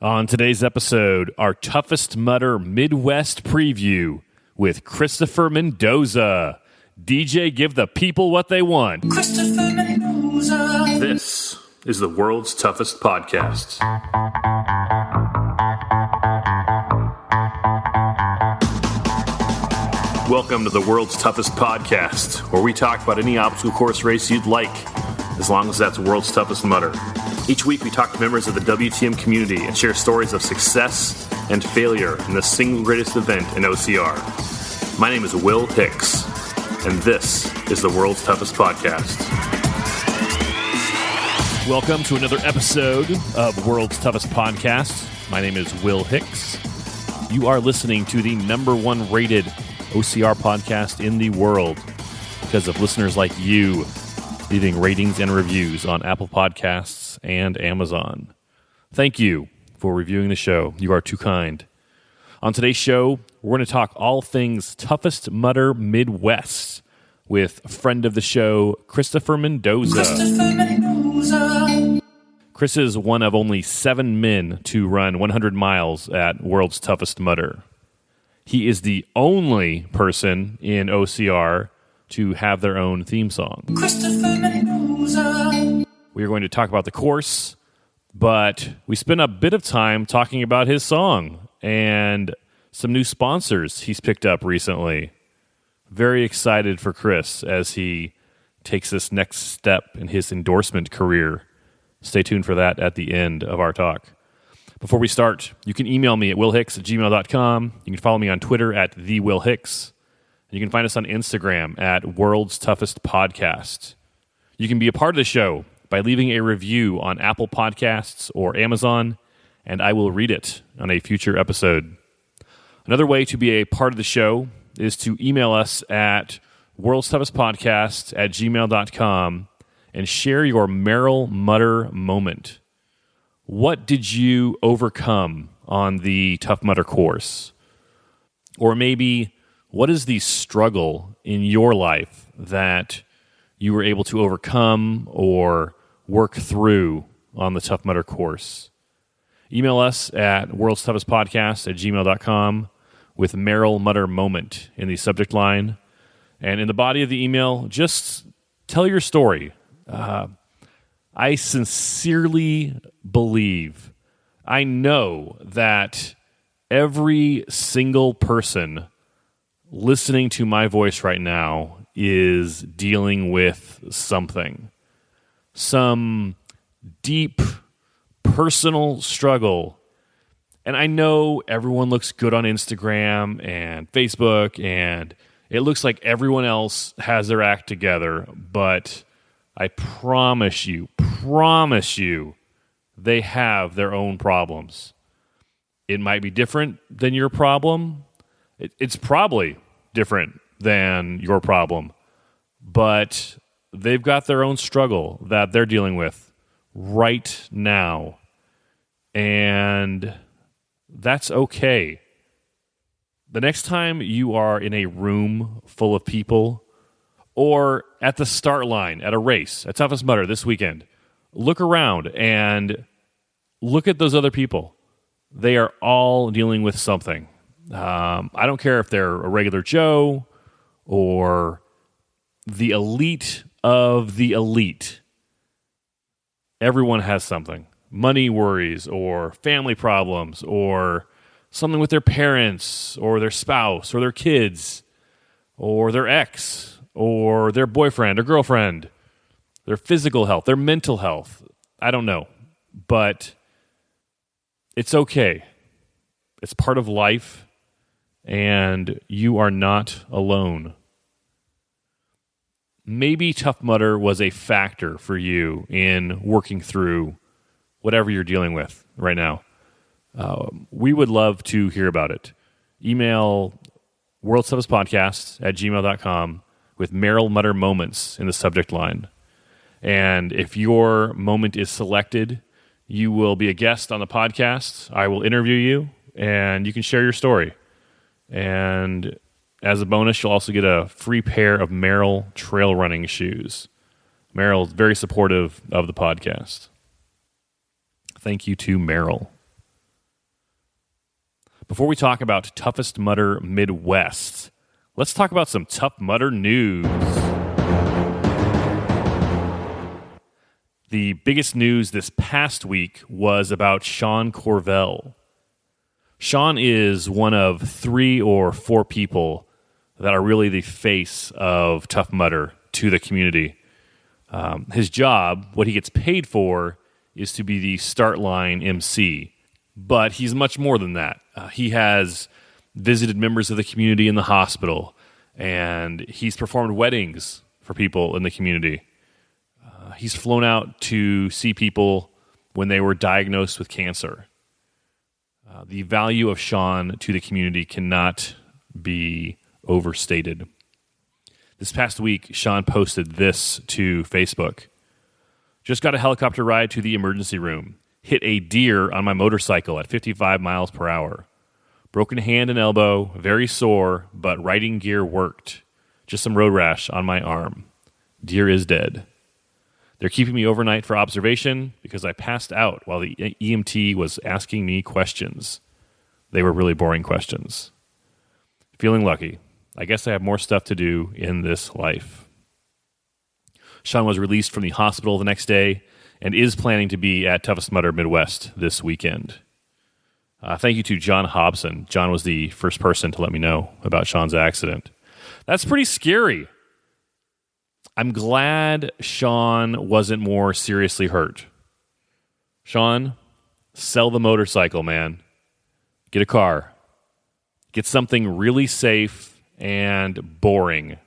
On today's episode, our Toughest Mudder Midwest preview with Kris Mendoza. DJ, give the people what they want. Kris Mendoza. This is the world's toughest podcast. Welcome to the world's toughest podcast, where we talk about any obstacle course race you'd like, as long as that's world's toughest mudder. Each week we talk to members of the WTM community and share stories of success and failure in the single greatest event in OCR. My name is Will Hicks, and this is the world's toughest podcast. Welcome to another episode of World's Toughest Podcast. My name is Will Hicks. You are listening to the number one rated OCR podcast in the world because of listeners like you leaving ratings and reviews on Apple Podcasts and Amazon. Thank you for reviewing the show. You are too kind. On today's show, we're going to talk all things Toughest Mudder Midwest with friend of the show, Kris Mendoza. Kris is one of only 7 men to run 100 miles at World's Toughest Mudder. He is the only person in OCR to have their own theme song. We are going to talk about the course, but we spent a bit of time talking about his song and some new sponsors he's picked up recently. Very excited for Kris as he takes this next step in his endorsement career. Stay tuned for that at the end of our talk. Before we start, you can email me at willhicks@gmail.com. You can follow me on Twitter at @TheWillHicks. You can find us on Instagram at World's Toughest Podcast. You can be a part of the show by leaving a review on Apple Podcasts or Amazon, and I will read it on a future episode. Another way to be a part of the show is to email us at World's Toughest Podcast @gmail.com and share your Merrill Mudder moment. What did you overcome on the Tough Mudder course? Or maybe, what is the struggle in your life that you were able to overcome or work through on the Tough Mudder course? Email us at World's Toughest Podcast @gmail.com with Merrill Mudder moment in the subject line. And in the body of the email, just tell your story. I sincerely believe, I know that every single person listening to my voice right now is dealing with something. Some deep personal struggle. And I know everyone looks good on Instagram and Facebook, and it looks like everyone else has their act together, but I promise you, they have their own problems. It might be different than your problem. It's probably different than your problem, but they've got their own struggle that they're dealing with right now, and that's okay. The next time you are in a room full of people or at the start line at a race, at Toughest Mudder this weekend, look around and look at those other people. They are all dealing with something. I don't care if they're a regular Joe or the elite of the elite. Everyone has something. Money worries or family problems or something with their parents or their spouse or their kids or their ex or their boyfriend or girlfriend, their physical health, their mental health. I don't know, but it's okay. It's part of life, and you are not alone. Maybe Tough Mudder was a factor for you in working through whatever you're dealing with right now. We would love to hear about it. Email World's Toughest Podcast @gmail.com with Merrill Mudder moments in the subject line. And if your moment is selected, you will be a guest on the podcast. I will interview you, and you can share your story. And as a bonus, you'll also get a free pair of Merrill trail running shoes. Merrill is very supportive of the podcast. Thank you to Merrill. Before we talk about Toughest Mudder Midwest, let's talk about some Tough Mudder news. The biggest news this past week was about Sean Corvell. Sean is one of 3 or 4 people that are really the face of Tough Mudder to the community. His job, what he gets paid for, is to be the start line MC. But he's much more than that. He has visited members of the community in the hospital, and he's performed weddings for people in the community. He's flown out to see people when they were diagnosed with cancer. The value of Sean to the community cannot be overstated. This past week, Sean posted this to Facebook. Just got a helicopter ride to the emergency room. Hit a deer on my motorcycle at 55 miles per hour. Broken hand and elbow, very sore, but riding gear worked. Just some road rash on my arm. Deer is dead. They're keeping me overnight for observation because I passed out while the EMT was asking me questions. They were really boring questions. Feeling lucky. I guess I have more stuff to do in this life. Sean was released from the hospital the next day and is planning to be at Toughest Mudder Midwest this weekend. Thank you to John Hobson. John was the first person to let me know about Sean's accident. That's pretty scary. I'm glad Sean wasn't more seriously hurt. Sean, sell the motorcycle, man. Get a car. Get something really safe and boring.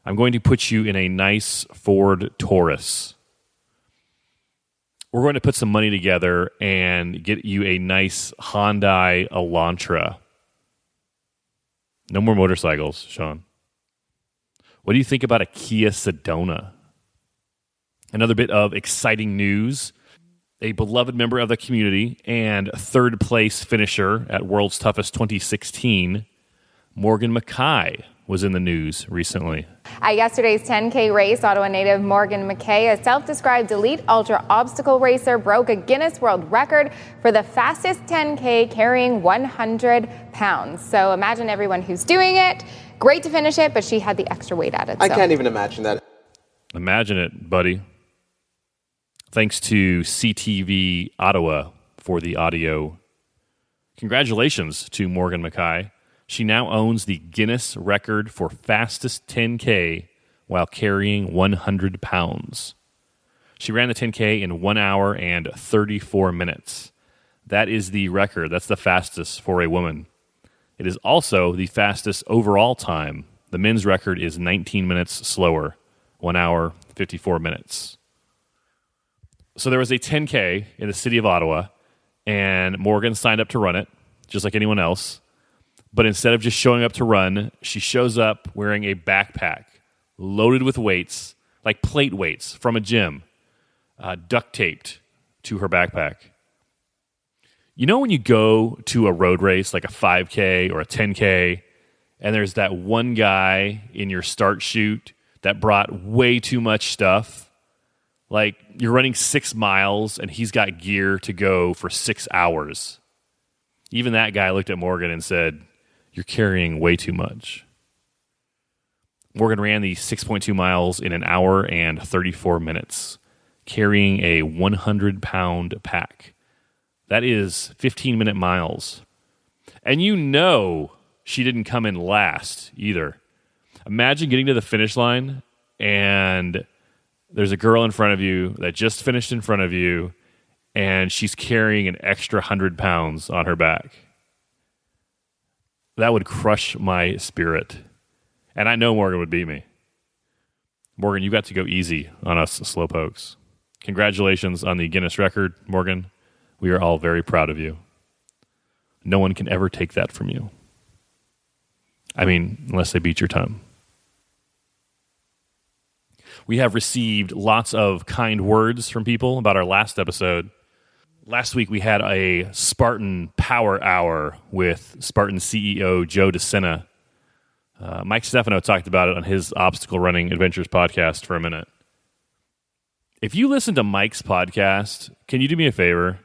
I'm going to put you in a nice Ford Taurus. We're going to put some money together and get you a nice Hyundai Elantra. No more motorcycles, Sean. What do you think about a Kia Sedona? Another bit of exciting news. A beloved member of the community and third place finisher at World's Toughest 2016, Morgan McKay, was in the news recently. At yesterday's 10K race, Ottawa native Morgan McKay, a self-described elite ultra obstacle racer, broke a Guinness World Record for the fastest 10K carrying 100 pounds. So imagine everyone who's doing it. Great to finish it, but she had the extra weight added. I can't even imagine that. Imagine it, buddy. Thanks to CTV Ottawa for the audio. Congratulations to Morgan McKay. She now owns the Guinness record for fastest 10K while carrying 100 pounds. She ran the 10K in 1 hour and 34 minutes. That is the record. That's the fastest for a woman. It is also the fastest overall time. The men's record is 19 minutes slower, 1 hour, 54 minutes. So there was a 10K in the city of Ottawa, and Morgan signed up to run it, just like anyone else. But instead of just showing up to run, she shows up wearing a backpack loaded with weights, like plate weights from a gym, duct taped to her backpack. You know when you go to a road race, like a 5K or a 10K, and there's that one guy in your start chute that brought way too much stuff? Like you're running 6 miles and he's got gear to go for 6 hours. Even that guy looked at Morgan and said, "You're carrying way too much." Morgan ran the 6.2 miles in 1 hour and 34 minutes, carrying a 100-pound pack. That is 15-minute miles. And you know she didn't come in last either. Imagine getting to the finish line and there's a girl in front of you that just finished in front of you and she's carrying an extra 100 pounds on her back. That would crush my spirit. And I know Morgan would beat me. Morgan, you got to go easy on us slowpokes. Congratulations on the Guinness record, Morgan. We are all very proud of you. No one can ever take that from you. I mean, unless they beat your time. We have received lots of kind words from people about our last episode. Last week we had a Spartan Power Hour with Spartan CEO Joe DeSena. Mike Stefano talked about it on his Obstacle Running Adventures podcast for a minute. If you listen to Mike's podcast, can you do me a favor?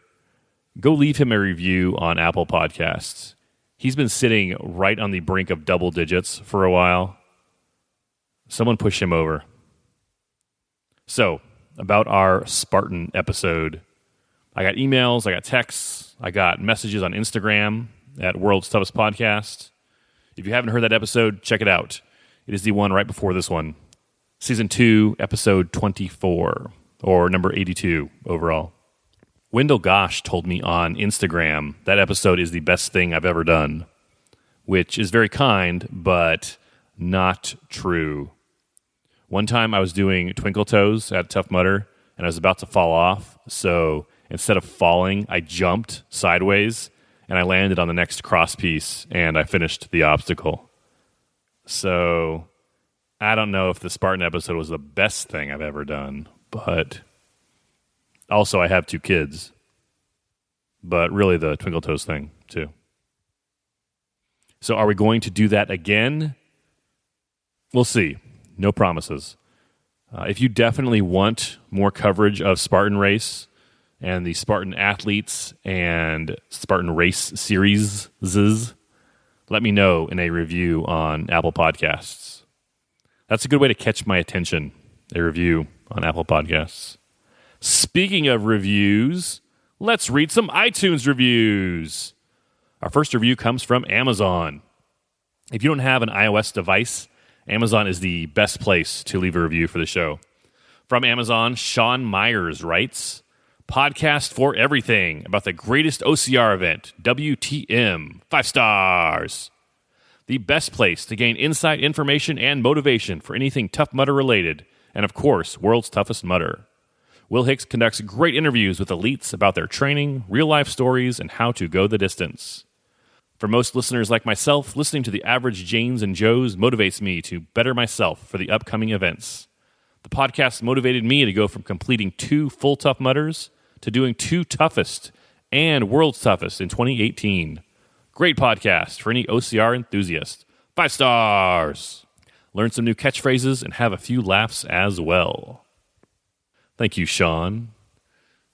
go leave him a review on Apple Podcasts. He's been sitting right on the brink of double digits for a while. Someone push him over. So, about our Spartan episode. I got emails, I got texts, I got messages on Instagram at World's Toughest Podcast. If you haven't heard that episode, check it out. It is the one right before this one. Season 2, episode 24, or number 82 overall. Wendell Gosh told me on Instagram that episode is the best thing I've ever done, which is very kind, but not true. One time I was doing Twinkle Toes at Tough Mudder, and I was about to fall off, so instead of falling, I jumped sideways, and I landed on the next cross piece, and I finished the obstacle. So I don't know if the Spartan episode was the best thing I've ever done, but also I have 2 kids. But really the Twinkle Toes thing, too. So are we going to do that again? We'll see. No promises. If you definitely want more coverage of Spartan Race and the Spartan athletes and Spartan Race series, let me know in a review on Apple Podcasts. That's a good way to catch my attention, a review on Apple Podcasts. Speaking of reviews, let's read some iTunes reviews. Our first review comes from Amazon. If you don't have an iOS device, Amazon is the best place to leave a review for the show. From Amazon, Sean Myers writes, podcast for everything about the greatest OCR event, WTM, 5 stars. The best place to gain insight, information, and motivation for anything Tough Mudder related, and of course, World's Toughest Mudder. Will Hicks conducts great interviews with elites about their training, real-life stories, and how to go the distance. For most listeners like myself, listening to the average Janes and Joes motivates me to better myself for the upcoming events. The podcast motivated me to go from completing 2 full Tough Mudders to doing 2 toughest and World's Toughest in 2018. Great podcast for any OCR enthusiast. 5 stars! Learn some new catchphrases and have a few laughs as well. Thank you, Sean.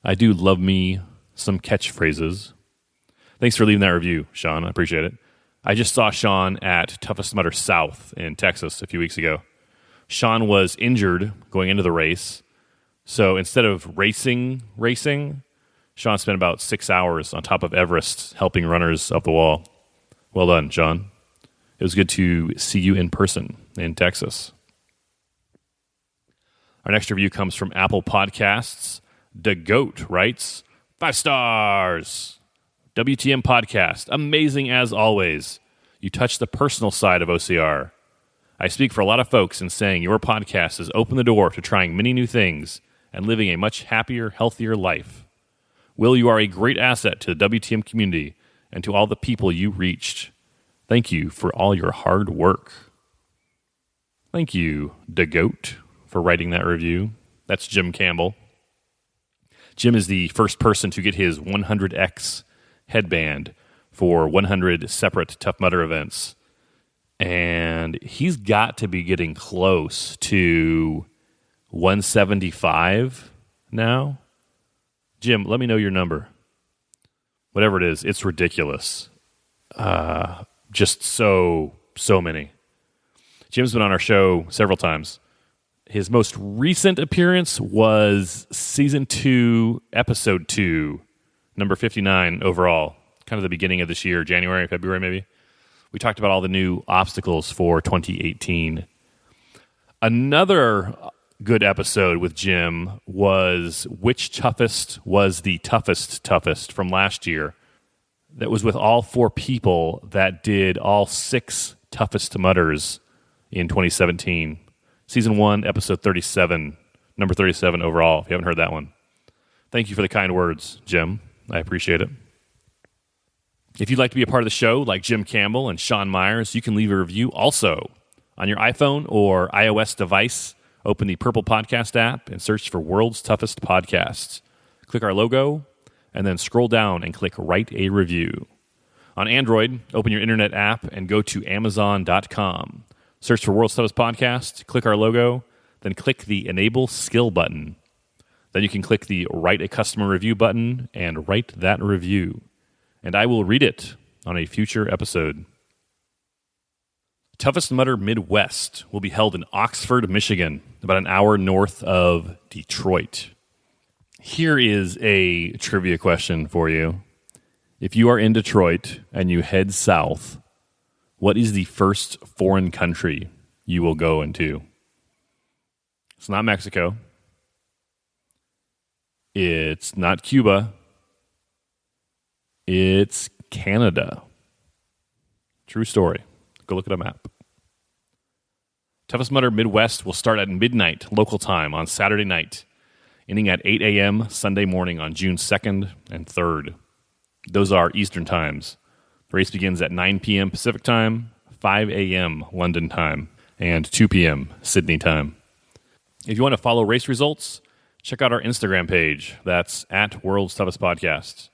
I do love me some catchphrases. Thanks for leaving that review, Sean. I appreciate it. I just saw Sean at Toughest Mudder South in Texas a few weeks ago. Sean was injured going into the race, so instead of racing, Sean spent about 6 hours on top of Everest helping runners up the wall. Well done, Sean. It was good to see you in person in Texas. Our next review comes from Apple Podcasts. The Goat writes, 5 stars. WTM podcast, amazing as always. You touch the personal side of OCR. I speak for a lot of folks in saying your podcast has opened the door to trying many new things and living a much happier, healthier life. Will, you are a great asset to the WTM community and to all the people you reached. Thank you for all your hard work. Thank you, the Goat, for writing that review. That's Jim Campbell. Jim is the first person to get his 100X headband for 100 separate Tough Mudder events. And he's got to be getting close to 175 now. Jim, let me know your number. Whatever it is, it's ridiculous. Just so many. Jim's been on our show several times. His most recent appearance was Season 2, Episode 2. Number 59 overall, kind of the beginning of this year, January, February maybe. We talked about all the new obstacles for 2018. Another good episode with Jim was which toughest was the toughest from last year. That was with all 4 people that did all 6 toughest mudders in 2017. Season 1, episode 37, number 37 overall, if you haven't heard that one. Thank you for the kind words, Jim. I appreciate it. If you'd like to be a part of the show, like Jim Campbell and Sean Myers, you can leave a review also. On your iPhone or iOS device, open the Purple Podcast app and search for World's Toughest Podcasts. Click our logo, and then scroll down and click Write a Review. On Android, open your internet app and go to Amazon.com. Search for World's Toughest Podcast, click our logo, then click the Enable Skill button. Then you can click the Write a Customer Review button and write that review. And I will read it on a future episode. Toughest Mudder Midwest will be held in Oxford, Michigan, about an hour north of Detroit. Here is a trivia question for you. If you are in Detroit and you head south, what is the first foreign country you will go into? It's not Mexico. It's not Cuba. It's Canada. True story. Go look at a map. Toughest Mudder Midwest will start at midnight local time on Saturday night, ending at 8 a.m. Sunday morning on June 2nd and 3rd. Those are Eastern times. The race begins at 9 p.m. Pacific time, 5 a.m. London time, and 2 p.m. Sydney time. If you want to follow race results, check out our Instagram page. That's at World's Toughest Podcast.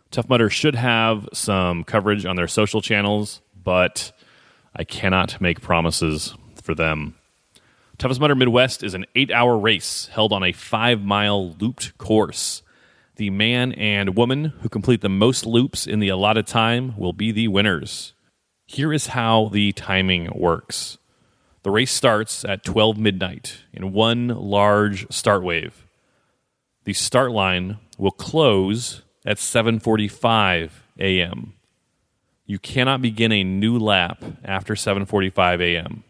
Tough Mudder should have some coverage on their social channels, but I cannot make promises for them. Toughest Mudder Midwest is an 8-hour race held on a 5-mile looped course. The man and woman who complete the most loops in the allotted time will be the winners. Here is how the timing works. The race starts at 12 midnight in one large start wave. The start line will close at 7:45 a.m. You cannot begin a new lap after 7:45 a.m.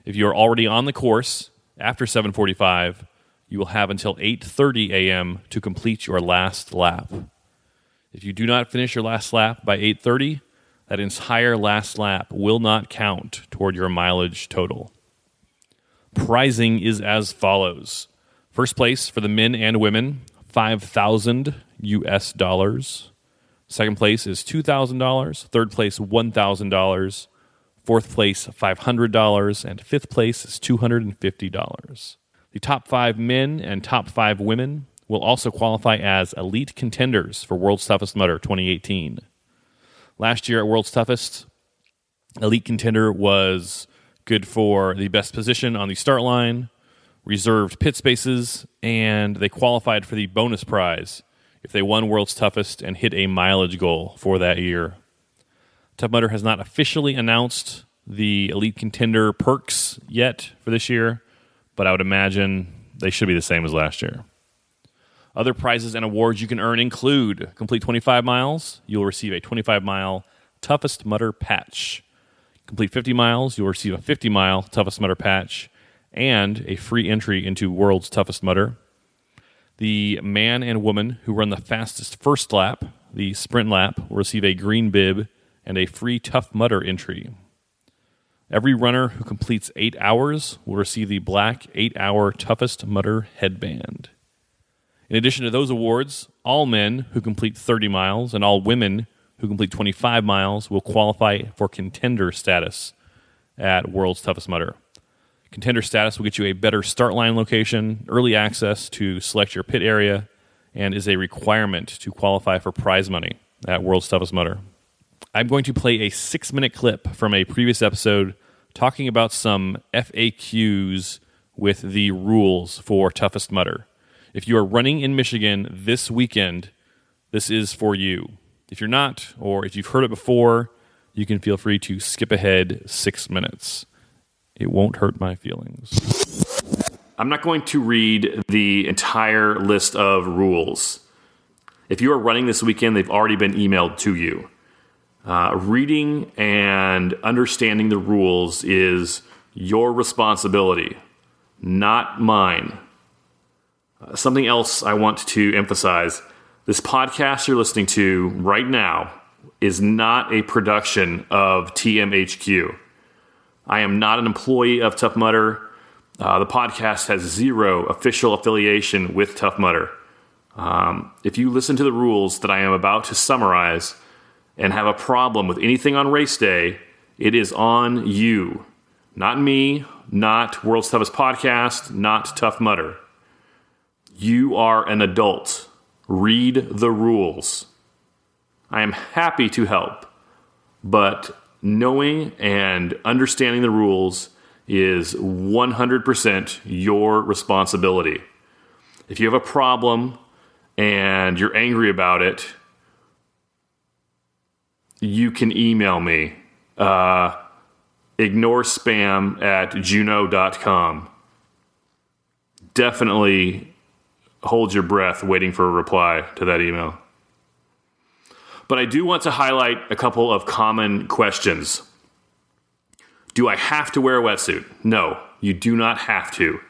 If you are already on the course after 7:45, you will have until 8:30 a.m. to complete your last lap. If you do not finish your last lap by 8:30, that entire last lap will not count toward your mileage total. Pricing is as follows. First place for the men and women, $5,000 US. Second place is $2,000. Third place, $1,000. Fourth place, $500. And fifth place is $250. The top 5 men and top 5 women will also qualify as elite contenders for World's Toughest Mudder 2018. Last year at World's Toughest, elite contender was good for the best position on the start line, reserved pit spaces, and they qualified for the bonus prize if they won World's Toughest and hit a mileage goal for that year. Tough Mudder has not officially announced the elite contender perks yet for this year, but I would imagine they should be the same as last year. Other prizes and awards you can earn include complete 25 miles, you'll receive a 25-mile Toughest Mudder patch. Complete 50 miles, you'll receive a 50-mile Toughest Mudder patch and a free entry into World's Toughest Mudder. The man and woman who run the fastest first lap, the sprint lap, will receive a green bib and a free Tough Mudder entry. Every runner who completes 8 hours will receive the black 8-hour Toughest Mudder headband. In addition to those awards, all men who complete 30 miles and all women who complete 25 miles will qualify for contender status at World's Toughest Mudder. Contender status will get you a better start line location, early access to select your pit area, and is a requirement to qualify for prize money at World's Toughest Mudder. I'm going to play a 6-minute clip from a previous episode talking about some FAQs with the rules for Toughest Mudder. If you are running in Michigan this weekend, this is for you. If you're not, or if you've heard it before, you can feel free to skip ahead 6 minutes. It won't hurt my feelings. I'm not going to read the entire list of rules. If you are running this weekend, they've already been emailed to you. Reading and understanding the rules is your responsibility, not mine. Something else I want to emphasize. This podcast you're listening to right now is not a production of TMHQ. I am not an employee of Tough Mudder. The podcast has zero official affiliation with Tough Mudder. If you listen to the rules that I am about to summarize and have a problem with anything on race day, it is on you. Not me, not World's Toughest Podcast, not Tough Mudder. You are an adult. Read the rules. I am happy to help, but knowing and understanding the rules is 100% your responsibility. If you have a problem and you're angry about it, you can email me. ignorespam@juno.com. Definitely hold your breath waiting for a reply to that email. But I do want to highlight a couple of common questions. Do I have to wear a wetsuit? No, you do not have to.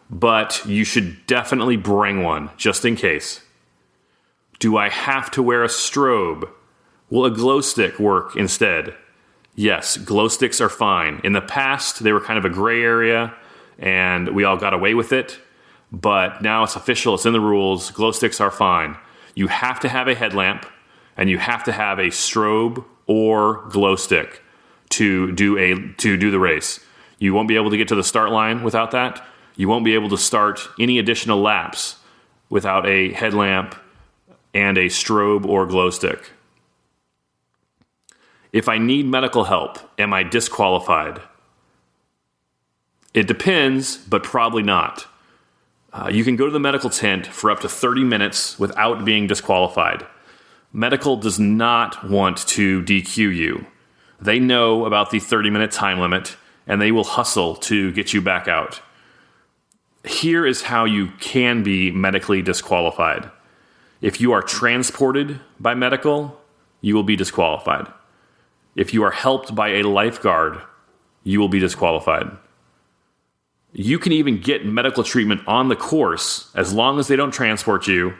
But you should definitely bring one, just in case. Do I have to wear a strobe? Will a glow stick work instead? Yes, glow sticks are fine. In the past, they were kind of a gray area, and we all got away with it. But now it's official, it's in the rules, glow sticks are fine. You have to have a headlamp, and you have to have a strobe or glow stick to do the race. You won't be able to get to the start line without that. You won't be able to start any additional laps without a headlamp and a strobe or glow stick. If I need medical help, am I disqualified? It depends, but probably not. You can go to the medical tent for up to 30 minutes without being disqualified. Medical does not want to DQ you. They know about the 30-minute time limit, and they will hustle to get you back out. Here is how you can be medically disqualified. If you are transported by medical, you will be disqualified. If you are helped by a lifeguard, you will be disqualified. You can even get medical treatment on the course as long as they don't transport you,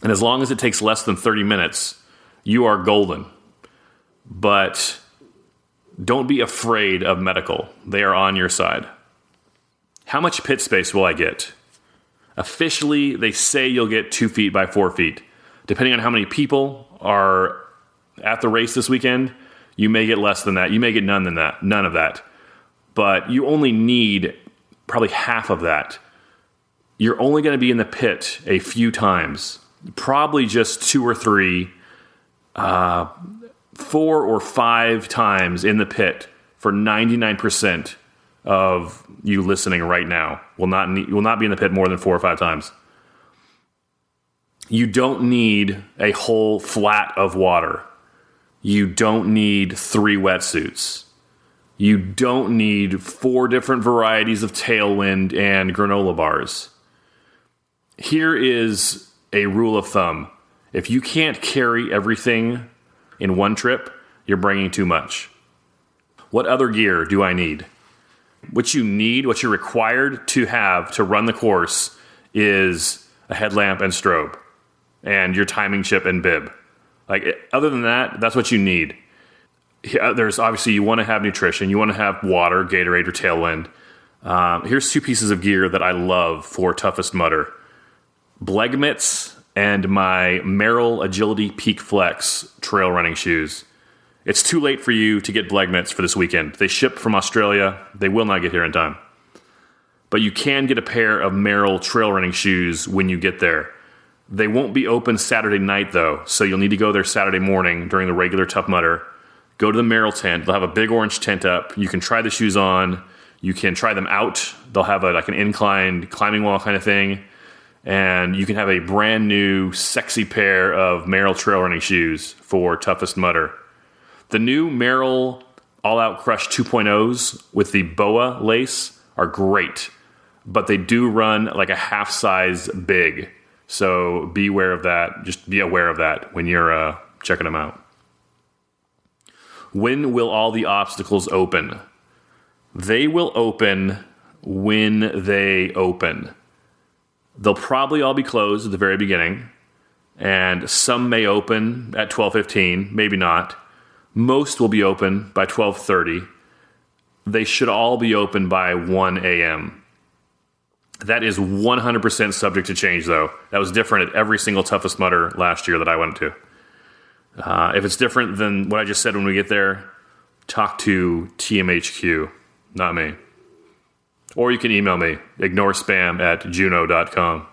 and as long as it takes less than 30 minutes, you are golden. But don't be afraid of medical. They are on your side. How much pit space will I get? Officially, they say you'll get 2 feet by 4 feet. Depending on how many people are at the race this weekend, you may get less than that. You may get none of that. But you only need probably half of that. You're only going to be in the pit a few times. Probably just 2 or 3, 4 or 5 times in the pit for 99% of you listening right now. Will not be in the pit more than 4 or 5 times. You don't need a whole flat of water. You don't need 3 wetsuits. You don't need 4 different varieties of Tailwind and granola bars. Here is a rule of thumb. If you can't carry everything in one trip, you're bringing too much. What other gear do I need? What you're required to have to run the course is a headlamp and strobe and your timing chip and bib. Other than that, that's what you need. There's obviously, you want to have nutrition. You want to have water, Gatorade, or Tailwind. Here's 2 pieces of gear that I love for toughest mudder. Blegmits and my Merrell Agility Peak Flex trail running shoes. It's too late for you to get Blegmits for this weekend. They ship from Australia. They will not get here in time. But you can get a pair of Merrell trail running shoes when you get there. They won't be open Saturday night, though, so you'll need to go there Saturday morning during the regular Tough Mudder. Go to the Merrell tent. They'll have a big orange tent up. You can try the shoes on. You can try them out. They'll have an inclined climbing wall kind of thing. And you can have a brand new, sexy pair of Merrell trail running shoes for toughest mudder. The new Merrell All Out Crush 2.0s with the BOA lace are great, but they do run like a half size big. So be aware of that. Just be aware of that when you're checking them out. When will all the obstacles open? They will open when they open. They'll probably all be closed at the very beginning, and some may open at 12:15, maybe not. Most will be open by 12:30. They should all be open by 1 a.m. That is 100% subject to change, though. That was different at every single Toughest Mudder last year that I went to. If it's different than what I just said when we get there, talk to TMHQ, not me. Or you can email me, ignorespam@juno.com.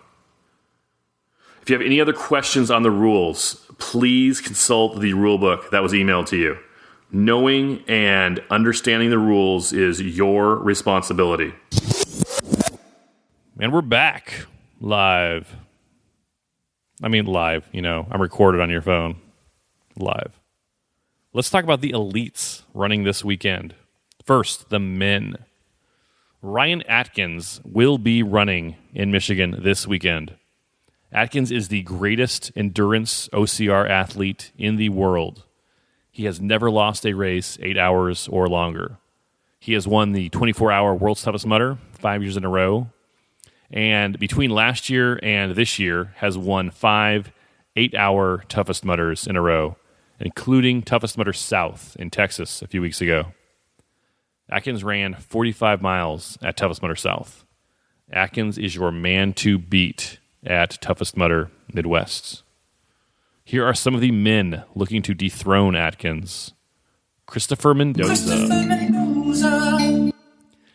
If you have any other questions on the rules, please consult the rule book that was emailed to you. Knowing and understanding the rules is your responsibility. And we're back. live. I mean live, I'm recorded on your phone. Live. Let's talk about the elites running this weekend. First, the men. Ryan Atkins will be running in Michigan this weekend. Atkins is the greatest endurance OCR athlete in the world. He has never lost a race 8 hours or longer. He has won the 24-hour World's Toughest Mudder 5 years in a row. And between last year and this year, has won 5 8-hour Toughest Mudders in a row, including Toughest Mudder South in Texas a few weeks ago. Atkins ran 45 miles at Toughest Mudder South. Atkins is your man to beat at Toughest Mudder Midwest. Here are some of the men looking to dethrone Atkins. Kris Mendoza.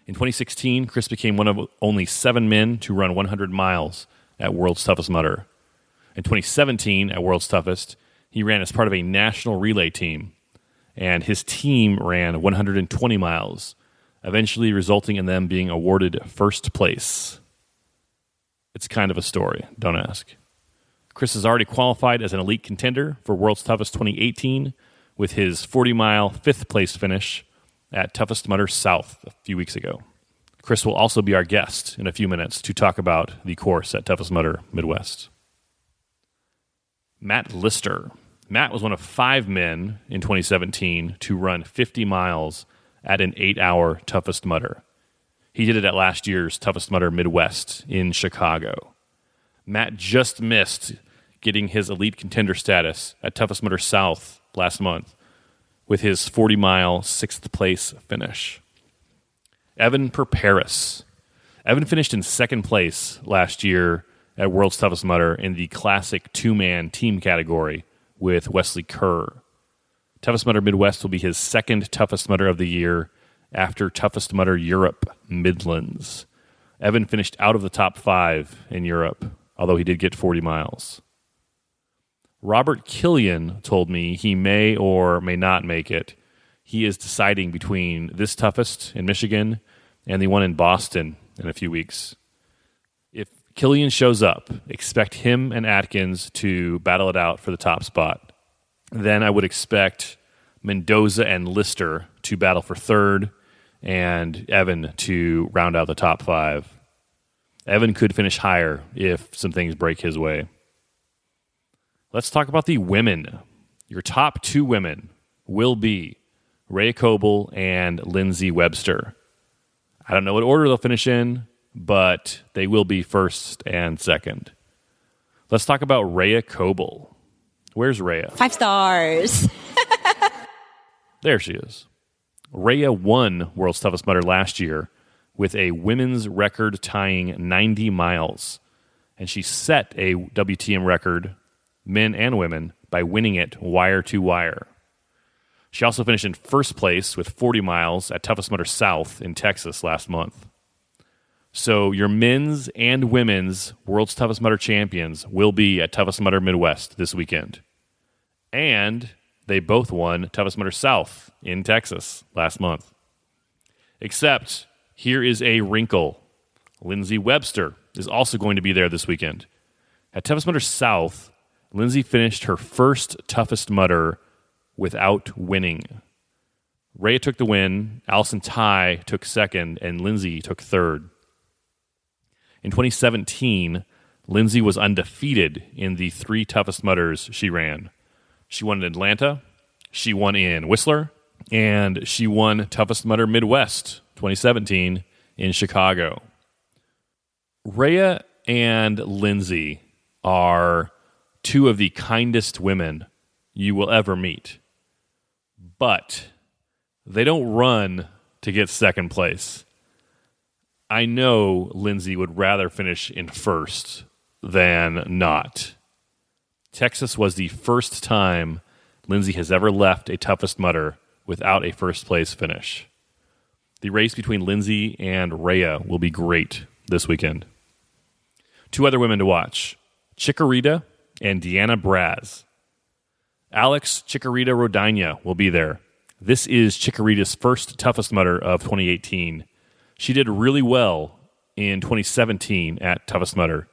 In 2016, Kris became one of only 7 men to run 100 miles at World's Toughest Mudder. In 2017, at World's Toughest, he ran as part of a national relay team, and his team ran 120 miles, eventually resulting in them being awarded first place. It's kind of a story, don't ask. Kris has already qualified as an elite contender for World's Toughest 2018 with his 40-mile 5th place finish at Toughest Mudder South a few weeks ago. Kris will also be our guest in a few minutes to talk about the course at Toughest Mudder Midwest. Matt Lister. Matt was one of 5 men in 2017 to run 50 miles at an 8-hour Toughest Mudder. He did it at last year's Toughest Mudder Midwest in Chicago. Matt just missed getting his elite contender status at Toughest Mudder South last month with his 40-mile 6th place finish. Evan Perperis. Evan finished in 2nd place last year at World's Toughest Mudder in the classic 2-man team category with Wesley Kerr. Toughest Mudder Midwest will be his 2nd Toughest Mudder of the year after Toughest Mudder Europe Midlands. Evan finished out of the top 5 in Europe, although he did get 40 miles. Robert Killian told me he may or may not make it. He is deciding between this toughest in Michigan and the one in Boston in a few weeks. If Killian shows up, expect him and Atkins to battle it out for the top spot. Then I would expect Mendoza and Lister to battle for 3rd and Evan to round out the top 5. Evan could finish higher if some things break his way. Let's talk about the women. Your top 2 women will be Rhea Coble and Lindsay Webster. I don't know what order they'll finish in, but they will be 1st and 2nd. Let's talk about Rhea Coble. Where's Rhea? 5 stars. There she is. Rhea won World's Toughest Mudder last year with a women's record tying 90 miles. And she set a WTM record, men and women, by winning it wire to wire. She also finished in 1st place with 40 miles at Toughest Mudder South in Texas last month. So your men's and women's World's Toughest Mudder champions will be at Toughest Mudder Midwest this weekend. And they both won Toughest Mudder South in Texas last month. Except, here is a wrinkle. Lindsay Webster is also going to be there this weekend. At Toughest Mudder South, Lindsay finished her 1st Toughest Mudder without winning. Rhea took the win, Allison Ty took 2nd, and Lindsay took 3rd. In 2017, Lindsay was undefeated in the 3 Toughest Mudders she ran. She won in Atlanta, she won in Whistler, and she won Toughest Mudder Midwest 2017 in Chicago. Rhea and Lindsay are 2 of the kindest women you will ever meet. But they don't run to get 2nd place. I know Lindsay would rather finish in 1st than not. Texas was the first time Lindsay has ever left a Toughest Mudder without a 1st place finish. The race between Lindsay and Rhea will be great this weekend. 2 other women to watch, Chikorita and Deanna Braz. Alex Chikorita Rodania will be there. This is Chikorita's 1st Toughest Mudder of 2018. She did really well in 2017 at Toughest Mudder.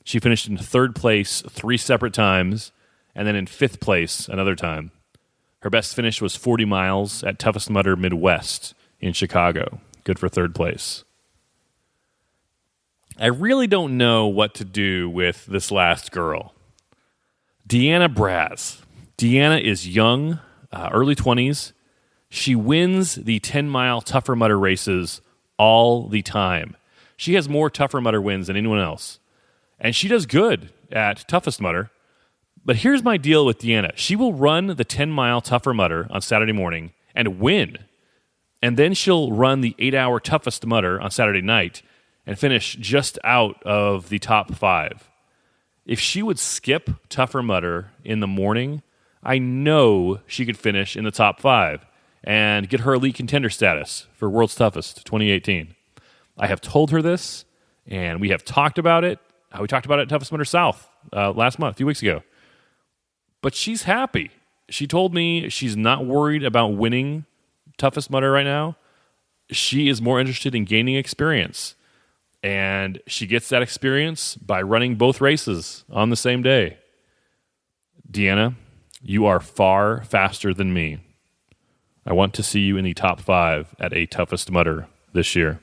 She finished in third place 3 separate times, and then in fifth place another time. Her best finish was 40 miles at Toughest Mudder Midwest in Chicago. Good for third place. I really don't know what to do with this last girl. Deanna Braz. Deanna is young, early 20s. She wins the 10-mile Tougher Mudder races all the time. She has more Tougher Mudder wins than anyone else. And she does good at Toughest Mudder. But here's my deal with Deanna. She will run the 10-mile Tougher Mudder on Saturday morning and win. And then she'll run the 8-hour Toughest Mudder on Saturday night and finish just out of the top 5. If she would skip Tougher Mudder in the morning, I know she could finish in the top 5 and get her elite contender status for World's Toughest 2018. I have told her this, and we have talked about it. We talked about it at Toughest Mudder South last month, a few weeks ago. But she's happy. She told me she's not worried about winning Toughest Mudder right now. She is more interested in gaining experience. And she gets that experience by running both races on the same day. Deanna, you are far faster than me. I want to see you in the top 5 at a Toughest Mudder this year.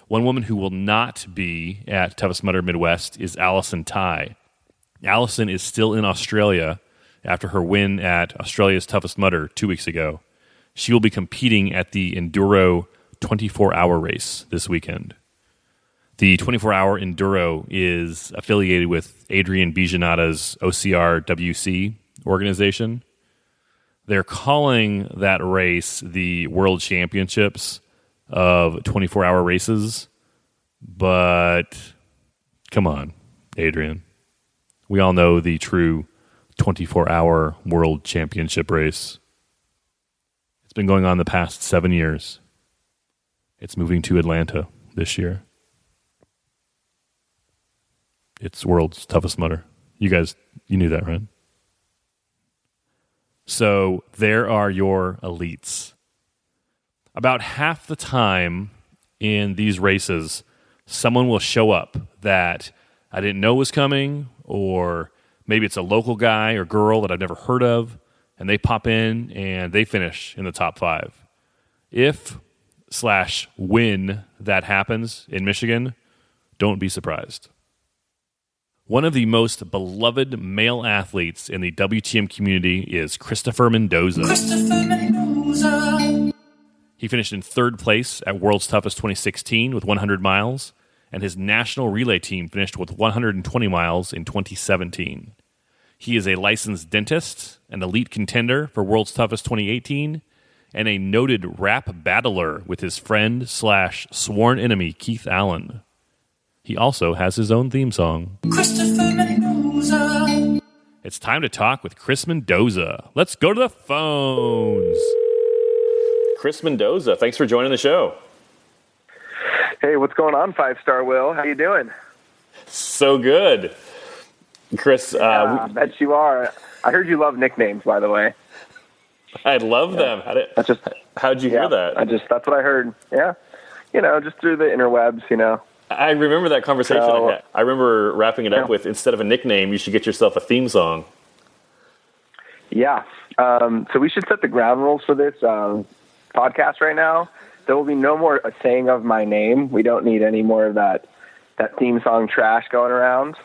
One woman who will not be at Toughest Mudder Midwest is Allison Ty. Allison is still in Australia after her win at Australia's Toughest Mudder 2 weeks ago. She will be competing at the Enduro 24-hour race this weekend. The 24-hour Enduro is affiliated with Adrian Bijanata's OCR-WC organization. They're calling that race the World Championships of 24-hour races, but come on, Adrian. We all know the true 24-hour World Championship race. It's been going on the past 7 years. It's moving to Atlanta this year. It's World's Toughest Mudder. You knew that, right? So there are your elites. About half the time in these races, someone will show up that I didn't know was coming, or maybe it's a local guy or girl that I've never heard of, and they pop in and they finish in the top 5. If/when that happens in Michigan, don't be surprised. One of the most beloved male athletes in the WTM community is Christopher Mendoza. He finished in third place at World's Toughest 2016 with 100 miles, and his national relay team finished with 120 miles in 2017. He is a licensed dentist, an elite contender for World's Toughest 2018, and a noted rap battler with his friend/sworn enemy Keith Allen. He also has his own theme song. It's time to talk with Kris Mendoza. Let's go to the phones. Kris Mendoza, thanks for joining the show. Hey, what's going on, 5-Star Will? How you doing? So good. Kris, I bet you are. I heard you love nicknames, by the way. I love them. How'd you hear that? That's what I heard. Yeah. Just through the interwebs, I remember that conversation. I remember wrapping it up with, instead of a nickname, you should get yourself a theme song. Yeah. So we should set the ground rules for this podcast right now. There will be no more saying of my name. We don't need any more of that theme song trash going around.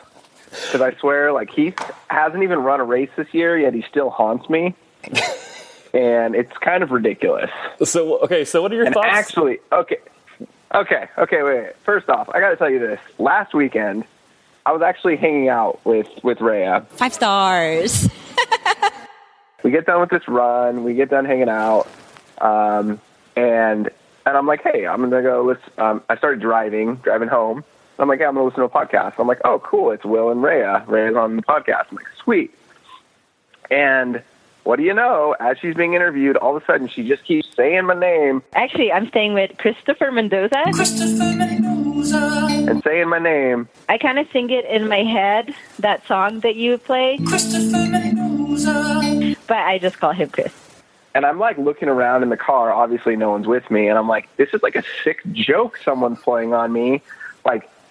Because I swear, Heath hasn't even run a race this year, yet he still haunts me. And it's kind of ridiculous. So what are your thoughts? Actually, wait. First off, I got to tell you this. Last weekend, I was actually hanging out with Rhea. 5 stars. We get done with this run. We get done hanging out. And I'm like, hey, I'm going to go listen. I started driving home. I'm like, hey, I'm going to listen to a podcast. I'm like, oh, cool. It's Will and Rhea. Rhea's on the podcast. I'm like, sweet. And what do you know? As she's being interviewed, all of a sudden she just keeps saying my name. Actually, I'm staying with Christopher Mendoza. And saying my name. I kind of sing it in my head, that song that you play. But I just call him Kris. And I'm looking around in the car. Obviously, no one's with me. And I'm like, this is a sick joke someone's playing on me.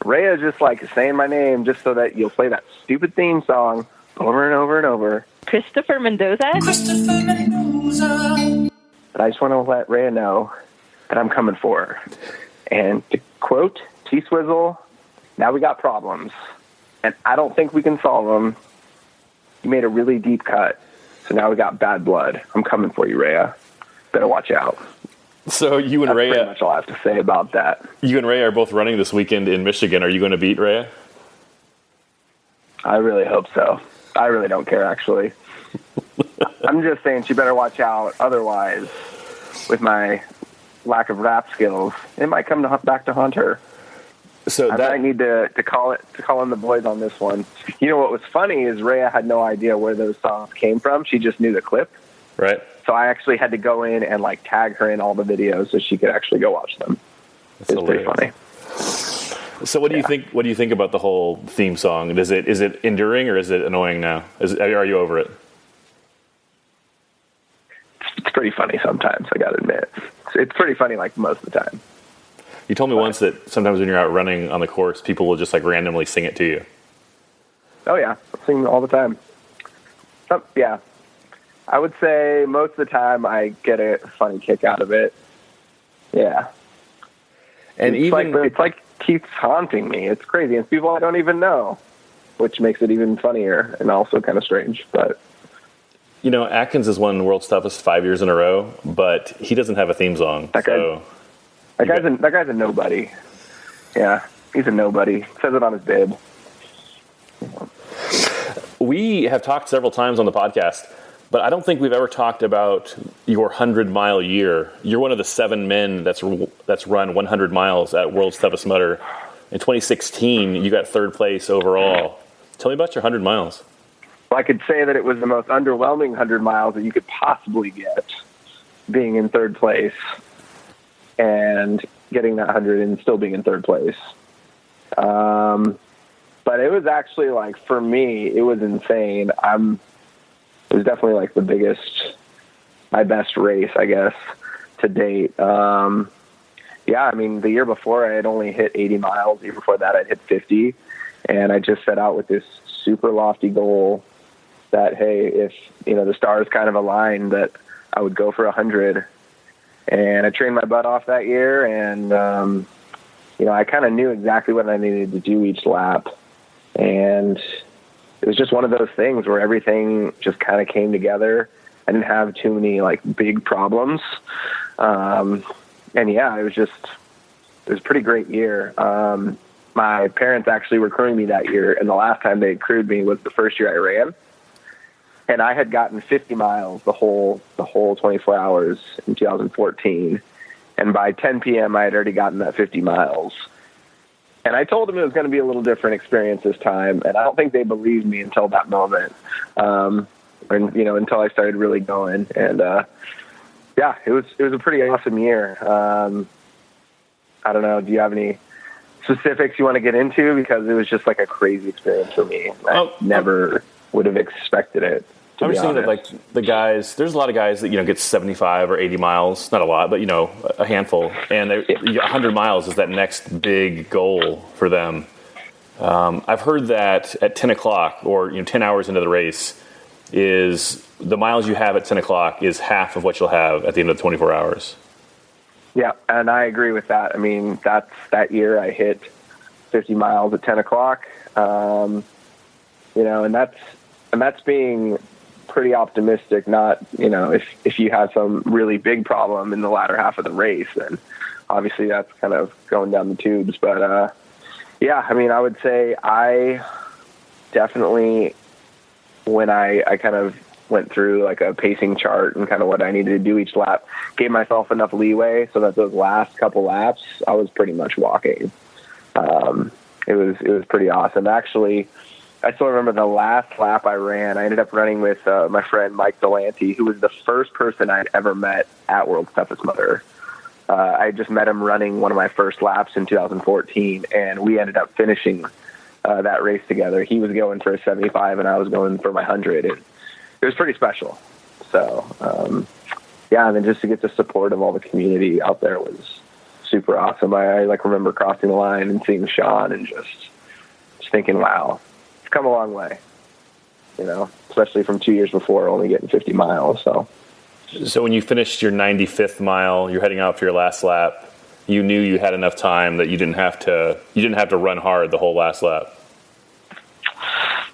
Rhea just like saying my name just so that you'll play that stupid theme song over and over and over. Christopher Mendoza? Christopher Mendoza. But I just want to let Rhea know that I'm coming for her. And to quote T-Swizzle, now we got problems. And I don't think we can solve them. You made a really deep cut. So now we got bad blood. I'm coming for you, Rhea. Better watch out. So you and That's Rhea, pretty much all I have to say about that. you and Rhea are both running this weekend in Michigan. Are you going to beat Rhea? I really hope so. I really don't care, actually. I'm just saying she better watch out. Otherwise, with my lack of rap skills, it might come back to haunt her. So I might need to call in the boys on this one. You know what was funny is Rhea had no idea where those songs came from. She just knew the clip. right? So I actually had to go in and like tag her in all the videos so she could actually go watch them. That's It's pretty hilarious. funny. So what do you think? What do you think about the whole theme song? Is it enduring or is it annoying now? Are you over it? It's pretty funny sometimes, I gotta admit. It's pretty funny like most of the time. You told me once that sometimes when you're out running on the course, people will just like randomly sing it to you. Oh yeah, I sing all the time. Yeah, I would say most of the time I get a funny kick out of it. Yeah, And it's like keeps haunting me. It's crazy. It's people I don't even know, which makes it even funnier and also kind of strange. But you know, Atkins has won the world's toughest 5 years in a row, but he doesn't have a theme song. That guy's a nobody. Yeah, he's a nobody. Says it on his bib. We have talked several times on the podcast, but I don't think we've ever talked about your 100-mile year. You're one of the 7 men that's run 100 miles at World's Toughest Mudder. In 2016, you got 3rd place overall. Tell me about your 100 miles. Well, I could say that it was the most underwhelming 100 miles that you could possibly get, being in 3rd place and getting that 100 and still being in 3rd place. But it was actually like, for me, it was insane. It was definitely like my best race, I guess, to date. Yeah, I mean, the year before I had only hit 80 miles. The year before that I'd hit 50. And I just set out with this super lofty goal that, hey, if, the stars kind of aligned, that I would go for 100. And I trained my butt off that year. And, I kind of knew exactly what I needed to do each lap. And it was just one of those things where everything just kind of came together. I didn't have too many like big problems. And yeah, it was a pretty great year. My parents actually were crewing me that year. And the last time they crewed me was the first year I ran. And I had gotten 50 miles the whole 24 hours in 2014. And by 10 p.m. I had already gotten that 50 miles. And I told them it was going to be a little different experience this time. And I don't think they believed me until that moment. Until I started really going. And, yeah, it was a pretty awesome year. I don't know. Do you have any specifics you want to get into? Because it was just like a crazy experience for me. I never would have expected it. I'm just thinking that, like, the guys, there's a lot of guys that, get 75 or 80 miles, not a lot, but, a handful. And 100 miles is that next big goal for them. I've heard that at 10 o'clock or, 10 hours into the race is the miles you have at 10 o'clock is half of what you'll have at the end of the 24 hours. Yeah, and I agree with that. I mean, that year I hit 50 miles at 10 o'clock, and that's being pretty optimistic. Not, if you have some really big problem in the latter half of the race, then obviously that's kind of going down the tubes. But, yeah, I mean, I would say I definitely, when I kind of went through like a pacing chart and kind of what I needed to do each lap, gave myself enough leeway so that those last couple laps, I was pretty much walking. It was pretty awesome. Actually, I still remember the last lap I ran. I ended up running with my friend Mike Delanty, who was the first person I'd ever met at World's Toughest Mudder. I just met him running one of my first laps in 2014, and we ended up finishing that race together. He was going for a 75, and I was going for my 100, and it was pretty special. So, yeah, and then just to get the support of all the community out there was super awesome. I like remember crossing the line and seeing Sean and just thinking, wow, it's come a long way, especially from 2 years before only getting 50 miles. So when you finished your 95th mile, you're heading out for your last lap, you knew you had enough time that you didn't have to run hard the whole last lap.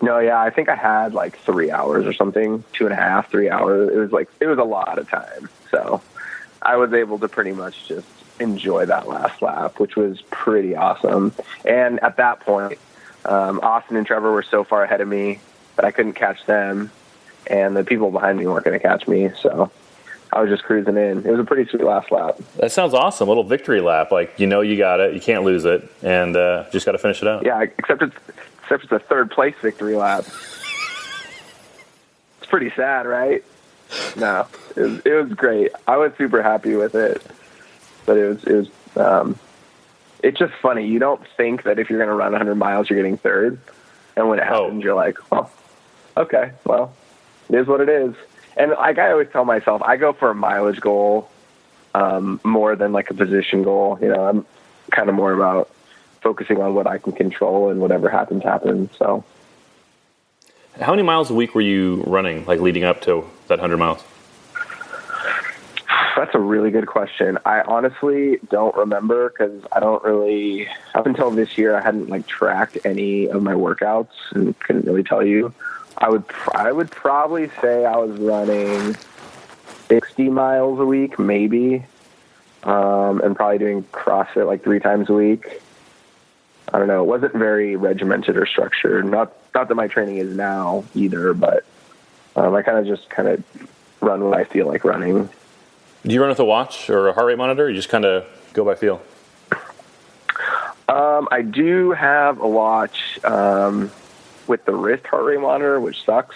No, yeah, I think I had like 3 hours or something, 2.5, 3 hours. It was a lot of time. So I was able to pretty much just enjoy that last lap, which was pretty awesome. And at that point, Austin and Trevor were so far ahead of me that I couldn't catch them, and the people behind me weren't going to catch me. So I was just cruising in. It was a pretty sweet last lap. That sounds awesome. A little victory lap. Like, you got it. You can't lose it. And just got to finish it out. Yeah, except it's a third place victory lap. It's pretty sad, right? No, it was great. I was super happy with it, but it's just funny. You don't think that if you're going to run 100 miles, you're getting third, and when it happens, you're like, oh, okay, well, it is what it is. And like I always tell myself, I go for a mileage goal more than like a position goal. I'm kind of more about focusing on what I can control, and whatever happens. So, how many miles a week were you running, like leading up to that 100 miles? That's a really good question. I honestly don't remember, because I don't really, up until this year, I hadn't like tracked any of my workouts and couldn't really tell you. I would probably say I was running 60 miles a week, maybe, and probably doing CrossFit like 3 times a week. I don't know. It wasn't very regimented or structured. Not that my training is now either, but I kind of run when I feel like running. Do you run with a watch or a heart rate monitor, or you just kind of go by feel? I do have a watch with the wrist heart rate monitor, which sucks.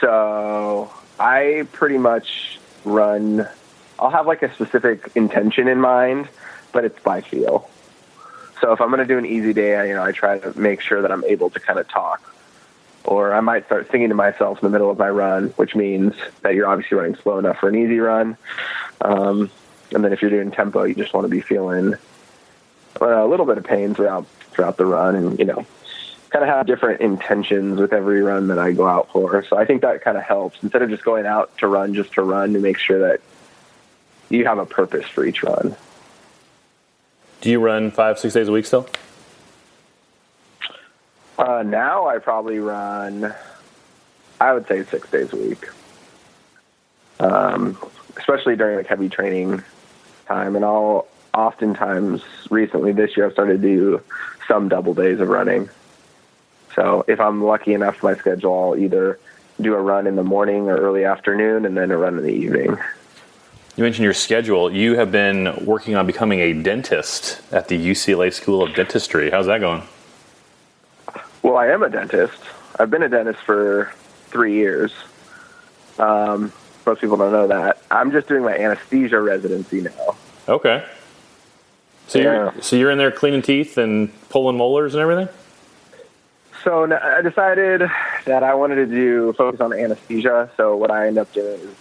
So I pretty much run. I'll have like a specific intention in mind, but it's by feel. So if I'm going to do an easy day, I try to make sure that I'm able to kind of talk. Or I might start singing to myself in the middle of my run, which means that you're obviously running slow enough for an easy run. And then if you're doing tempo, you just want to be feeling a little bit of pain throughout the run, and, kind of have different intentions with every run that I go out for. So I think that kind of helps. Instead of just going out to run just to run, to make sure that you have a purpose for each run. Do you run 5-6 days a week still? Now I probably run, I would say 6 days a week, especially during like heavy training time. And I'll oftentimes recently this year I've started to do some double days of running. So if I'm lucky enough, my schedule, I'll either do a run in the morning or early afternoon, and then a run in the evening. You mentioned your schedule. You have been working on becoming a dentist at the UCLA School of Dentistry. How's that going? Well, I am a dentist. I've been a dentist for 3 years. Most people don't know that. I'm just doing my anesthesia residency now. Okay. So you're in there cleaning teeth and pulling molars and everything? So I decided that I wanted to focus on anesthesia. So what I end up doing is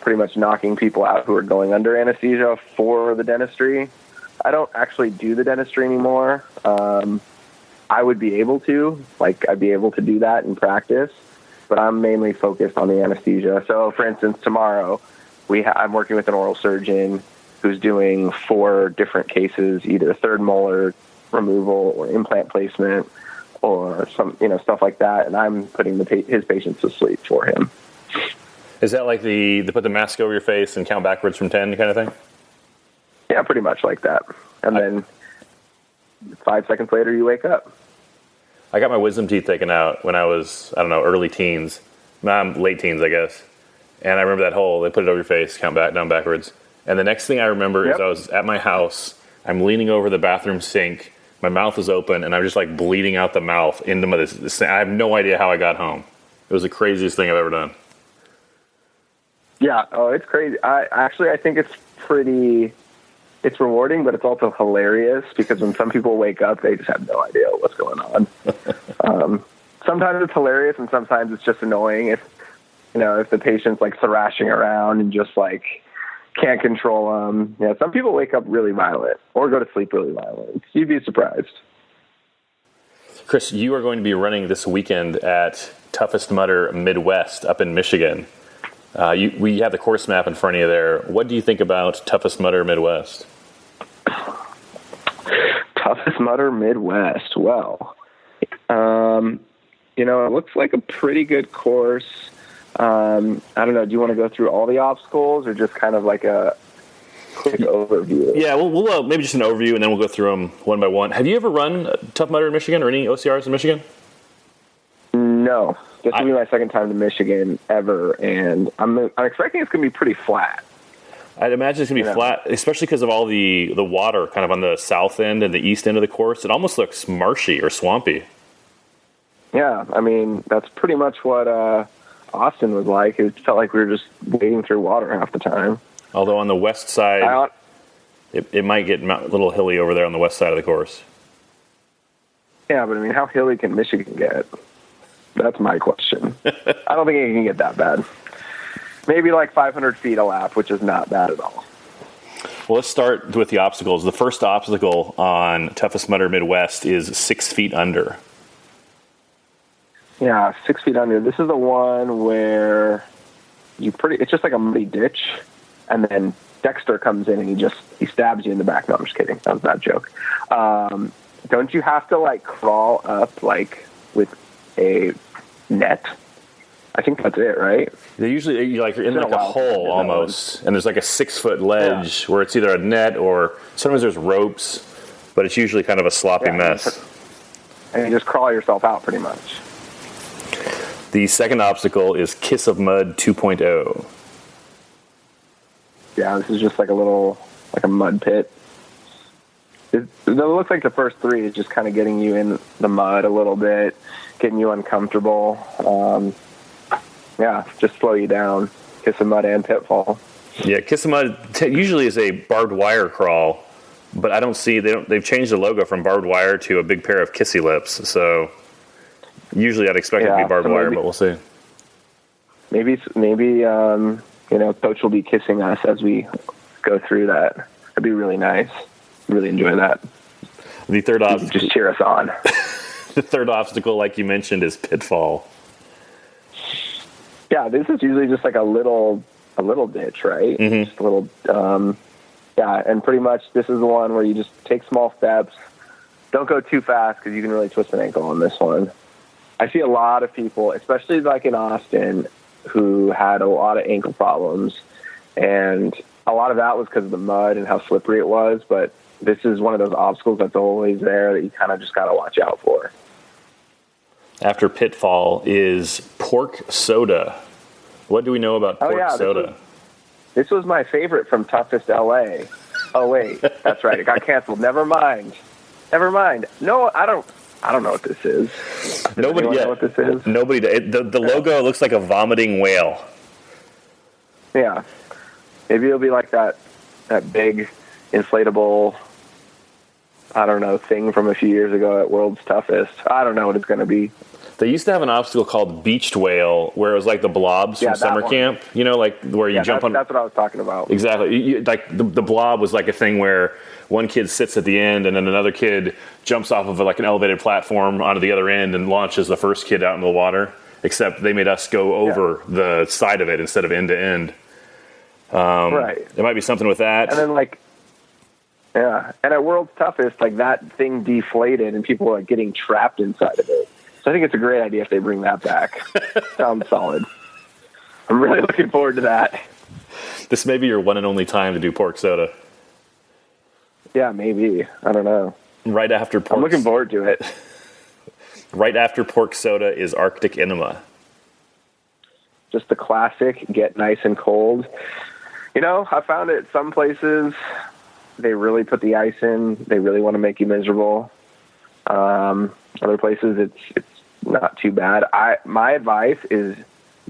pretty much knocking people out who are going under anesthesia for the dentistry. I don't actually do the dentistry anymore. I would be able to, I'd be able to do that in practice, but I'm mainly focused on the anesthesia. So, for instance, tomorrow I'm working with an oral surgeon who's doing 4 different cases, either third molar removal or implant placement or some, stuff like that, and I'm putting his patients to sleep for him. Is that like the put the mask over your face and count backwards from 10 kind of thing? Yeah, pretty much like that. And then 5 seconds later, you wake up. I got my wisdom teeth taken out when I was, early teens. Late teens, I guess. And I remember that hole. They put it over your face, count down backwards. And the next thing I remember is I was at my house. I'm leaning over the bathroom sink. My mouth is open, and I'm just bleeding out the mouth into this. I have no idea how I got home. It was the craziest thing I've ever done. Yeah. Oh, it's crazy. I think it's rewarding, but it's also hilarious because when some people wake up, they just have no idea what's going on. Sometimes it's hilarious, and sometimes it's just annoying if the patient's thrashing around and just can't control them. Yeah, some people wake up really violent or go to sleep really violent. You'd be surprised. Kris, you are going to be running this weekend at Toughest Mudder Midwest up in Michigan. We have the course map in front of you there. What do you think about Toughest Mudder Midwest? Toughest Mudder Midwest. Well, it looks like a pretty good course. I don't know. Do you want to go through all the obstacles or just kind of like a quick overview? Yeah, we'll maybe just an overview, and then we'll go through them one by one. Have you ever run Tough Mudder in Michigan or any OCRs in Michigan? No. This will be my second time to Michigan ever, and I'm expecting it's going to be pretty flat. I'd imagine it's going to be flat, especially because of all the water kind of on the south end and the east end of the course. It almost looks marshy or swampy. Yeah, I mean, that's pretty much what Austin was like. It felt like we were just wading through water half the time. Although on the west side, it might get a little hilly over there on the west side of the course. Yeah, but I mean, how hilly can Michigan get? That's my question. I don't think it can get that bad. Maybe like 500 feet a lap, which is not bad at all. Well, let's start with the obstacles. The first obstacle on Toughest Mudder Midwest is 6 feet under. Yeah, 6 feet under. This is the one where it's just like a muddy ditch, and then Dexter comes in and he stabs you in the back. No, I'm just kidding. That was that joke. Don't you have to like crawl up like with a net? I think that's it, right? They usually you're in like a hole almost, and there's like a 6 foot ledge where it's either a net or sometimes there's ropes, but it's usually kind of a sloppy mess. And you just crawl yourself out pretty much. The second obstacle is Kiss of Mud 2.0. Yeah, this is just like a mud pit. It looks like the first three is just kind of getting you in the mud a little bit, getting you uncomfortable. Just slow you down. Kiss of Mud and Pitfall. Yeah, Kiss of Mud usually is a barbed wire crawl, but I don't see they've changed the logo from barbed wire to a big pair of kissy lips. So usually I'd expect it to be barbed wire, but we'll see. Maybe Coach will be kissing us as we go through that. That'd be really nice. Really enjoy that. The third obstacle, just cheer us on. The third obstacle, like you mentioned, is Pitfall. Yeah, this is usually just like a little ditch, right? Mm-hmm. Just a little, and pretty much this is the one where you just take small steps. Don't go too fast because you can really twist an ankle on this one. I see a lot of people, especially like in Austin, who had a lot of ankle problems, and a lot of that was because of the mud and how slippery it was, but this is one of those obstacles that's always there that you kind of just got to watch out for. After Pitfall is Pork Soda. What do we know about Pork Soda? This was my favorite from Toughest LA. Oh, wait. That's right. It got canceled. Never mind. No, I don't know what this is. Nobody know what this is? Nobody. The logo looks like a vomiting whale. Yeah. Maybe it'll be like that big inflatable, I don't know, thing from a few years ago at World's Toughest. I don't know what it's going to be. They used to have an obstacle called Beached Whale, where it was like the blobs from summer camp. You know, like where you jump on. That's what I was talking about. Exactly. Like the blob was like a thing where one kid sits at the end, and then another kid jumps off of like an elevated platform onto the other end and launches the first kid out into the water. Except they made us go over the side of it instead of end to end. Right. There might be something with that. And then and at World's Toughest, like that thing deflated and people are getting trapped inside of it. So I think it's a great idea if they bring that back. Sounds solid. I'm really looking forward to that. This may be your one and only time to do Pork Soda. Yeah, maybe. I don't know. Right after I'm looking forward to it. Right after Pork Soda is Arctic Enema. Just the classic, get nice and cold. You know, I found it some places they really put the ice in. They really want to make you miserable. Other places it's not too bad. My advice is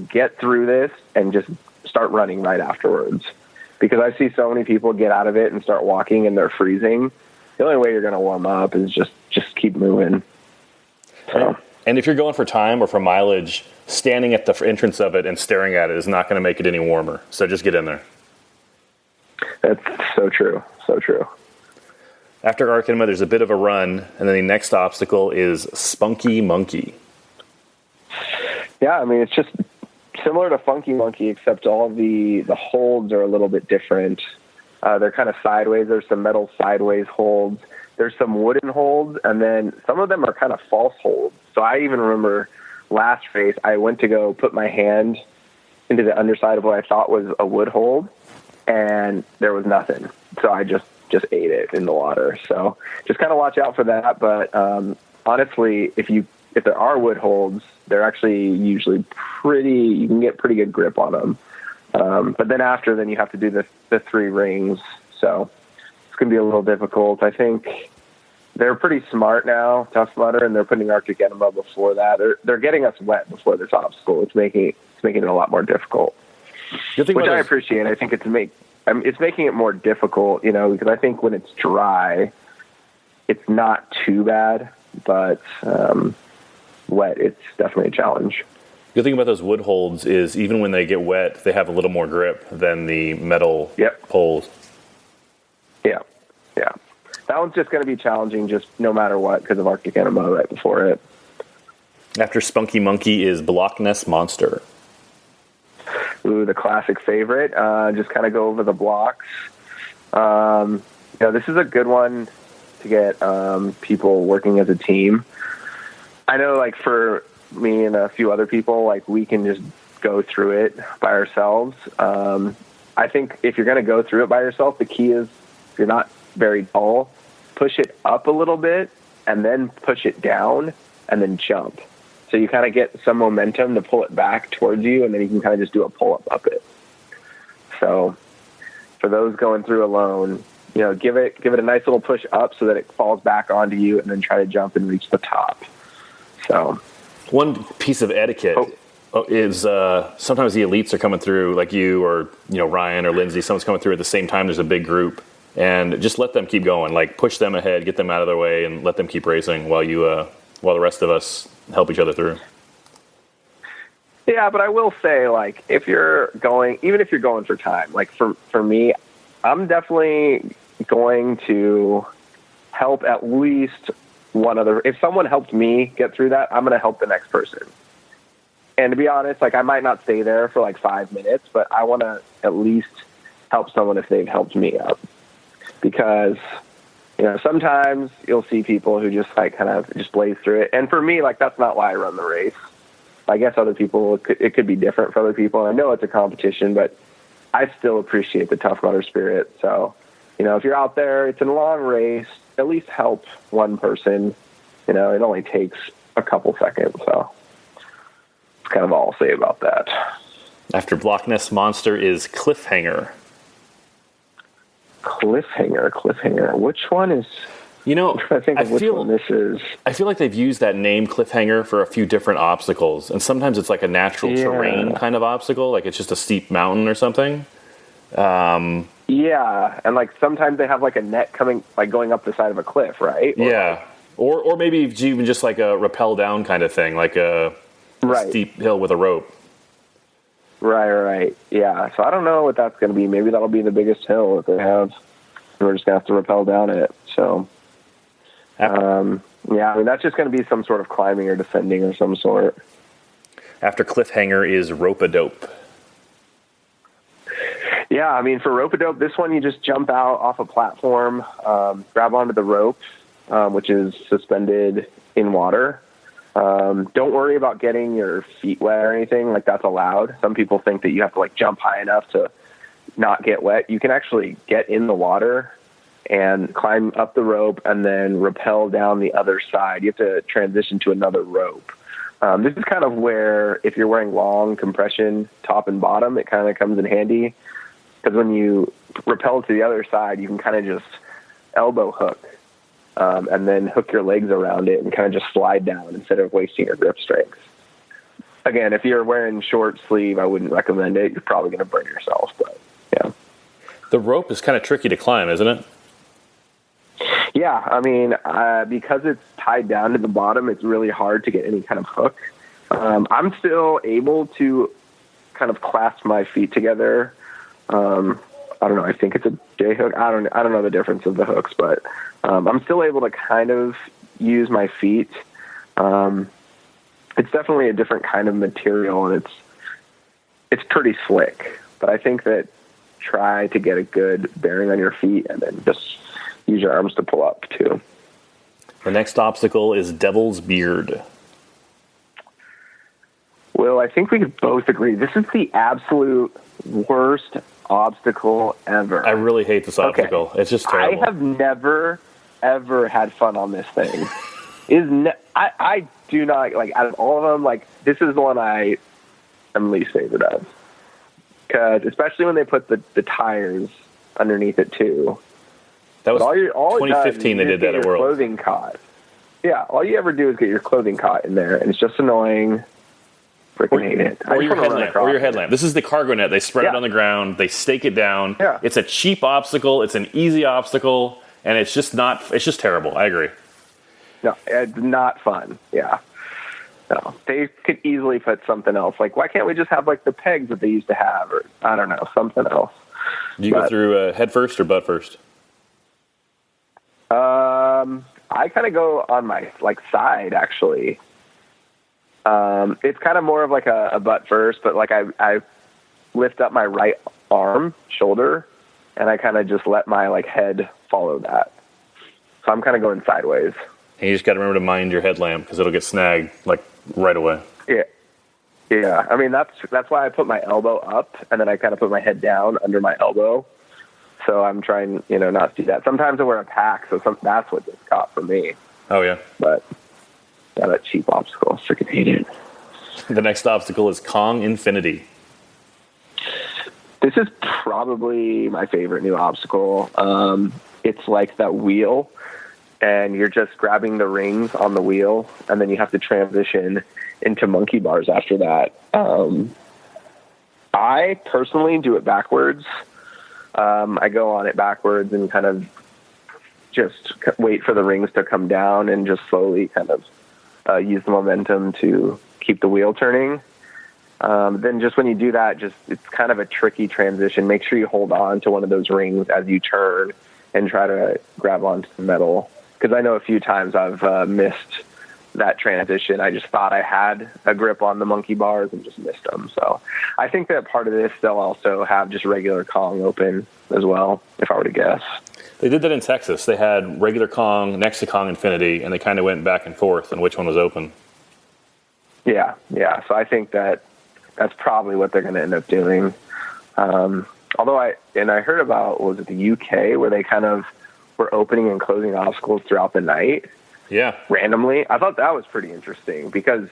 get through this and just start running right afterwards. Because I see so many people get out of it and start walking and they're freezing. The only way you're going to warm up is just keep moving. So. And if you're going for time or for mileage, standing at the entrance of it and staring at it is not going to make it any warmer. So just get in there. That's so true. So true. After Arc Enema, there's a bit of a run, and then the next obstacle is Spunky Monkey. Yeah, I mean, it's just similar to Funky Monkey, except all the holds are a little bit different. They're kind of sideways. There's some metal sideways holds. There's some wooden holds, and then some of them are kind of false holds. So I even remember last race, I went to go put my hand into the underside of what I thought was a wood hold, and there was nothing. So I just ate it in the water. So just kind of watch out for that. But honestly, if there are wood holds, they're actually usually you can get pretty good grip on them. But then you have to do the 3 rings. So it's going to be a little difficult. I think they're pretty smart now, Tough Mudder, and they're putting Arctic Enema before that. They're getting us wet before this obstacle. It's making it a lot more difficult, which I appreciate. I think it's making it more difficult, because I think when it's dry, it's not too bad, but wet, it's definitely a challenge. The thing about those wood holds is even when they get wet, they have a little more grip than the metal poles. Yeah. That one's just going to be challenging just no matter what because of Arctic Enema right before it. After Spunky Monkey is Block Ness Monster. Ooh, the classic favorite. Just kind of go over the blocks. This is a good one to get people working as a team. I know, like, for me and a few other people, like, we can just go through it by ourselves. I think if you're going to go through it by yourself, the key is if you're not very tall, push it up a little bit and then push it down and then jump. So you kind of get some momentum to pull it back towards you, and then you can kind of just do a pull-up up it. So for those going through alone, give it a nice little push up so that it falls back onto you, and then try to jump and reach the top. So one piece of etiquette is sometimes the elites are coming through, like you or Ryan or Lindsay. Someone's coming through at the same time. There's a big group, and just let them keep going. Like, push them ahead, get them out of their way, and let them keep racing while the rest of us help each other through. Yeah, but I will say, like, even if you're going for time, like for me, I'm definitely going to help at least one other. If someone helped me get through that, I'm going to help the next person. And to be honest, like, I might not stay there for like 5 minutes, but I want to at least help someone if they've helped me up. Because, sometimes you'll see people who just like kind of just blaze through it. And for me, like, that's not why I run the race. I guess other people, it could be different for other people. I know it's a competition, but I still appreciate the Tough Mudder spirit. So, if you're out there, it's a long race, at least help one person. It only takes a couple seconds. So that's kind of all I'll say about that. After Block Ness Monster is Cliffhanger. Cliffhanger. Which one is... I feel like they've used that name Cliffhanger for a few different obstacles, and sometimes it's like a natural terrain kind of obstacle, like it's just a steep mountain or something. Yeah, and like sometimes they have like a net going up the side of a cliff, right? Or maybe even just like a rappel down kind of thing, like a steep hill with a rope. Right. Yeah, so I don't know what that's going to be. Maybe that'll be the biggest hill that they have. We're just going to have to rappel down it, so... that's just going to be some sort of climbing or descending or some sort. After Cliffhanger is Rope-a-Dope. Yeah, for Rope-a-Dope, this one you just jump out off a platform, grab onto the rope, which is suspended in water. Don't worry about getting your feet wet or anything. Like, that's allowed. Some people think that you have to like jump high enough to not get wet. You can actually get in the water and climb up the rope and then rappel down the other side. You have to transition to another rope. This is kind of where, if you're wearing long compression top and bottom, it kind of comes in handy, because when you rappel to the other side, you can kind of just elbow hook and then hook your legs around it and kind of just slide down instead of wasting your grip strength. Again, if you're wearing short sleeve, I wouldn't recommend it. You're probably going to burn yourself, but yeah. The rope is kind of tricky to climb, isn't it? Yeah, because it's tied down to the bottom, it's really hard to get any kind of hook. I'm still able to kind of clasp my feet together I don't know. I think it's a J hook. I don't know the difference of the hooks, but I'm still able to kind of use my feet. It's definitely a different kind of material, and it's pretty slick. But I think that try to get a good bearing on your feet, and then just use your arms to pull up too. The next obstacle is Devil's Beard. Well, I think we could both agree this is the absolute worst obstacle ever. I really hate this obstacle. Okay. It's just terrible. I have never, ever had fun on this thing. I do not, like, out of all of them, like, this is the one I am least favorite of. Because, especially when they put the tires underneath it, too. That was 2015 they did that at World. Clothing caught. Yeah, all you ever do is get your clothing caught in there, and it's just annoying. Freaking hate it. Or your headlamp. This is the cargo net. They spread it on the ground. They stake it down. Yeah. It's a cheap obstacle. It's an easy obstacle, and it's just terrible. I agree. No, it's not fun. Yeah. No, they could easily put something else. Like, why can't we just have, like, the pegs that they used to have, or I don't know, something else? Do you go through head first or butt first? I kind of go on my, like, side, actually. It's kind of more of like a butt first, but like I lift up my right shoulder, and I kind of just let my like head follow that. So I'm kind of going sideways. And you just got to remember to mind your headlamp because it'll get snagged like right away. Yeah. Yeah. I mean, that's why I put my elbow up, and then I kind of put my head down under my elbow. So I'm trying, not to do that. Sometimes I wear a pack, so that's what gets caught for me. Oh, yeah. But that cheap obstacle. Freaking hate it. The next obstacle is Kong Infinity. This is probably my favorite new obstacle. It's like that wheel, and you're just grabbing the rings on the wheel, and then you have to transition into monkey bars after that. I personally do it backwards. I go on it backwards and kind of just wait for the rings to come down and just slowly kind of use the momentum to keep the wheel turning. Then just when you do that, it's kind of a tricky transition. Make sure you hold on to one of those rings as you turn and try to grab onto the metal. Because I know a few times I've missed that transition. I just thought I had a grip on the monkey bars and just missed them. So I think that part of this, they'll also have just regular Kong open as well, if I were to guess. They did that in Texas. They had regular Kong next to Kong Infinity, and they kind of went back and forth on which one was open. Yeah. So I think that's probably what they're going to end up doing. Although I heard about, was it the UK, where they kind of were opening and closing obstacles throughout the night? Yeah. Randomly. I thought that was pretty interesting because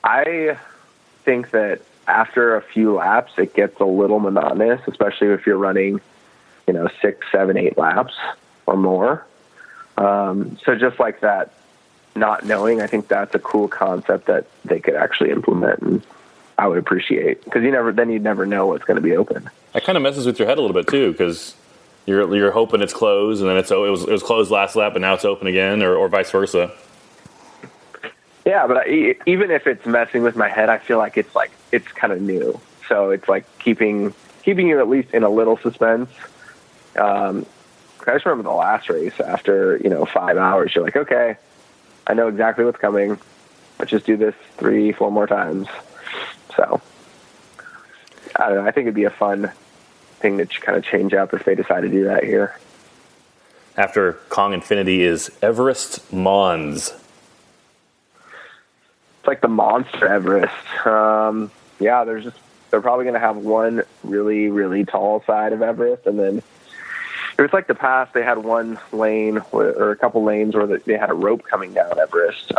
I think that after a few laps, it gets a little monotonous, especially if you're running 6, 7, 8 laps or more. So just like that, not knowing, I think that's a cool concept that they could actually implement, and I would appreciate, because you'd never know what's going to be open. That kind of messes with your head a little bit too, because you're hoping it's closed, and then it was closed last lap, and now it's open again, or vice versa. Yeah, but even if it's messing with my head, I feel like it's kind of new, so it's like keeping you at least in a little suspense. I just remember the last race after 5 hours, you're like, okay, I know exactly what's coming. Let's just do this 3-4 more times. So I don't know. I think it'd be a fun thing to kind of change up if they decide to do that here. After Kong Infinity is Everest Mons. It's like the Monster Everest. Yeah, they're probably going to have one really, really tall side of Everest, and then it was like the past, they had one lane or a couple lanes where they had a rope coming down Everest.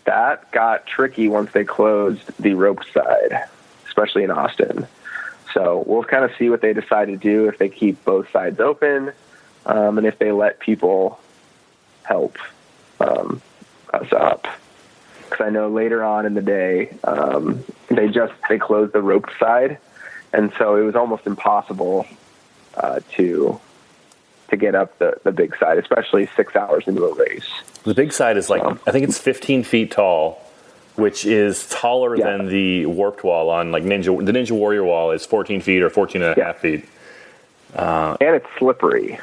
That got tricky once they closed the rope side, especially in Austin. So we'll kind of see what they decide to do, if they keep both sides open, and if they let people help us up. Because I know later on in the day, they closed the rope side, and so it was almost impossible to get up the big side, especially 6 hours into a race. The big side is I think it's 15 feet tall, which is taller than the warped wall on like the Ninja Warrior wall is 14 feet or 14 and a half feet. And it's slippery.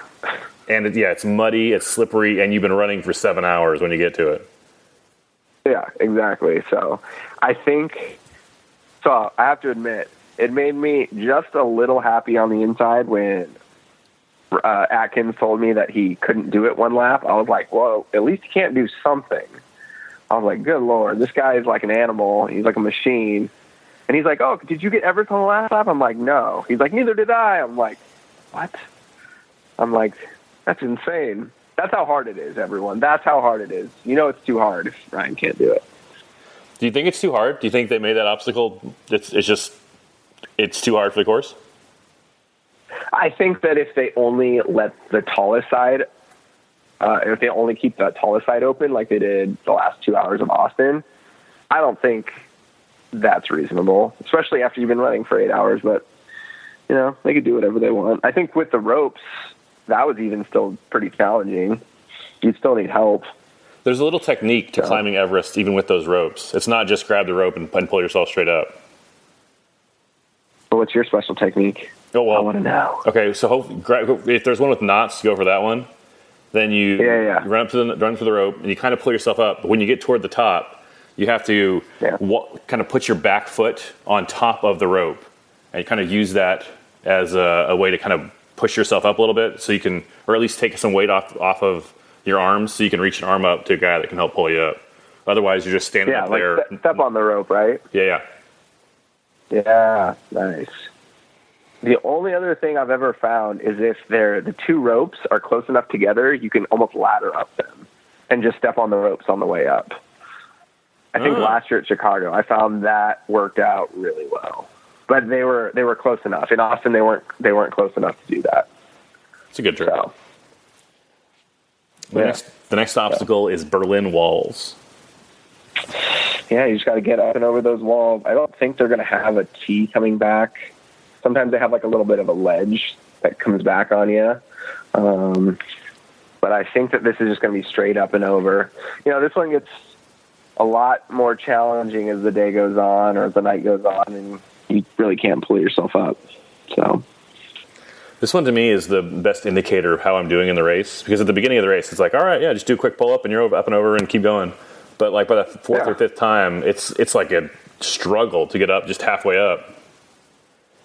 And it's muddy, it's slippery, and you've been running for 7 hours when you get to it. Yeah, exactly. So I have to admit, it made me just a little happy on the inside when Atkins told me that he couldn't do it one lap. I was like, well, at least he can't do something. I was like, good Lord, this guy is like an animal. He's like a machine. And he's like, oh, did you get Everest on the last lap? I'm like, no. He's like, neither did I. I'm like, what? I'm like, that's insane. That's how hard it is, everyone. That's how hard it is. You know it's too hard if Ryan can't do it. Do you think it's too hard? Do you think they made that obstacle, it's too hard for the course? I think that if they only let the tallest side if they only keep the tallest side open like they did the last 2 hours of Austin, I don't think that's reasonable, especially after you've been running for 8 hours. But, they could do whatever they want. I think with the ropes, that was even still pretty challenging. You'd still need help. There's a little technique to climbing Everest, even with those ropes. It's not just grab the rope and pull yourself straight up. Well, what's your special technique? Oh, well, I want to know. Okay, so if there's one with knots, go for that one. Then you run for the rope, and you kind of pull yourself up. But when you get toward the top, you have to kind of put your back foot on top of the rope, and you kind of use that as a way to kind of push yourself up a little bit, so you can, or at least take some weight off of your arms, so you can reach an arm up to a guy that can help pull you up. Otherwise, you're just standing up there. Yeah, like step on the rope, right? Yeah. Yeah, nice. The only other thing I've ever found is if the two ropes are close enough together, you can almost ladder up them and just step on the ropes on the way up. I think last year at Chicago, I found that worked out really well. But they were close enough. In Austin, they weren't close enough to do that. It's a good trick. So, The next obstacle is Berlin Walls. Yeah, you just got to get up and over those walls. I don't think they're going to have a T coming back. Sometimes they have like a little bit of a ledge that comes back on you. But I think that this is just going to be straight up and over. This one gets a lot more challenging as the day goes on or as the night goes on, and you really can't pull yourself up. So this one to me is the best indicator of how I'm doing in the race, because at the beginning of the race, it's like, all right, just do a quick pull up and you're up and over and keep going. But like by the fourth or fifth time, it's like a struggle to get up just halfway up.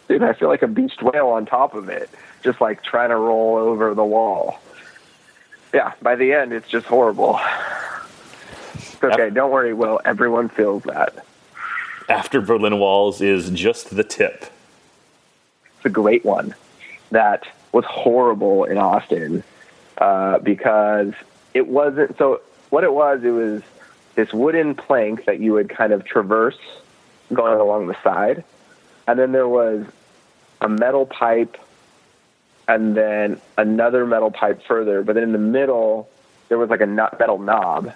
Dude, I feel like a beached whale on top of it, just like trying to roll over the wall. Yeah, by the end, it's just horrible. It's okay, don't worry, Will. Everyone feels that. After Berlin Walls is just the tip. It's a great one. That was horrible in Austin because it wasn't. So what it was this wooden plank that you would kind of traverse going along the side. And then there was a metal pipe and then another metal pipe further. But then in the middle, there was like a metal knob.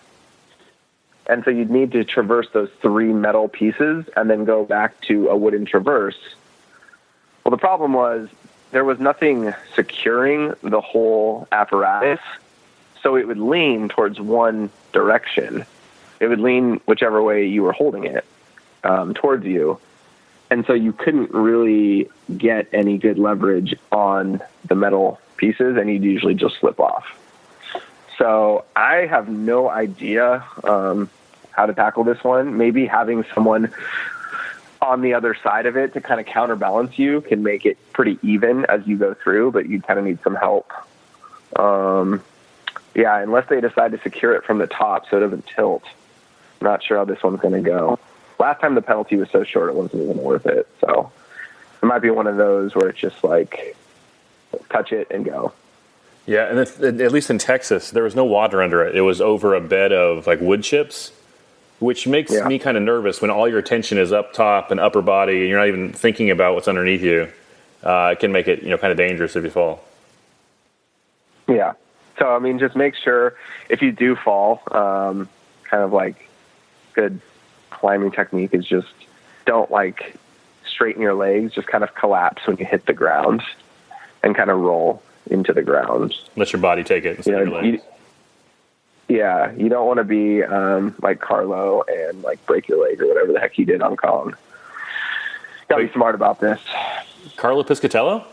And so you'd need to traverse those three metal pieces and then go back to a wooden traverse. Well, the problem was there was nothing securing the whole apparatus. So it would lean towards one direction. It would lean whichever way you were holding it towards you. And so you couldn't really get any good leverage on the metal pieces, and you'd usually just slip off. So I have no idea how to tackle this one. Maybe having someone on the other side of it to kind of counterbalance you can make it pretty even as you go through, but you kind of need some help. Unless they decide to secure it from the top so it doesn't tilt. I'm not sure how this one's going to go. Last time the penalty was so short, it wasn't even worth it. So it might be one of those where it's just like touch it and go. Yeah, and at least in Texas, there was no water under it. It was over a bed of like wood chips, which makes me kind of nervous when all your attention is up top and upper body, and you're not even thinking about what's underneath you. It can make it kind of dangerous if you fall. Yeah. So, I mean, just make sure if you do fall, kind of like good climbing technique is just don't like straighten your legs, just kind of collapse when you hit the ground and kind of roll into the ground. Let your body take it instead of your legs. Yeah, you don't want to be like Carlo and like break your leg or whatever the heck he did on Kong. Gotta be smart about this. Carlo Piscatello?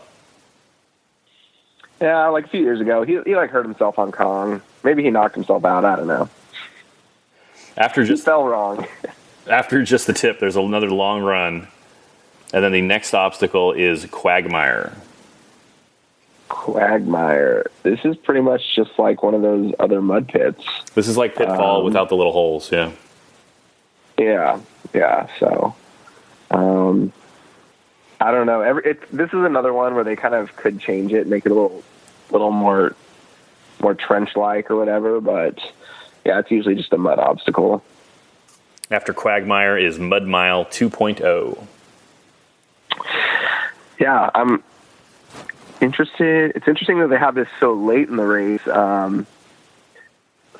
Yeah, like a few years ago, he like hurt himself on Kong. Maybe he knocked himself out. I don't know. He fell wrong. After just the tip, there's another long run, and then the next obstacle is Quagmire. Quagmire. This is pretty much just like one of those other mud pits. This is like Pitfall without the little holes, yeah. Yeah. So, I don't know. This is another one where they kind of could change it, make it a little more trench-like or whatever. But yeah, it's usually just a mud obstacle. After Quagmire is Mud Mile 2.0. Yeah, I'm interested. It's interesting that they have this so late in the race.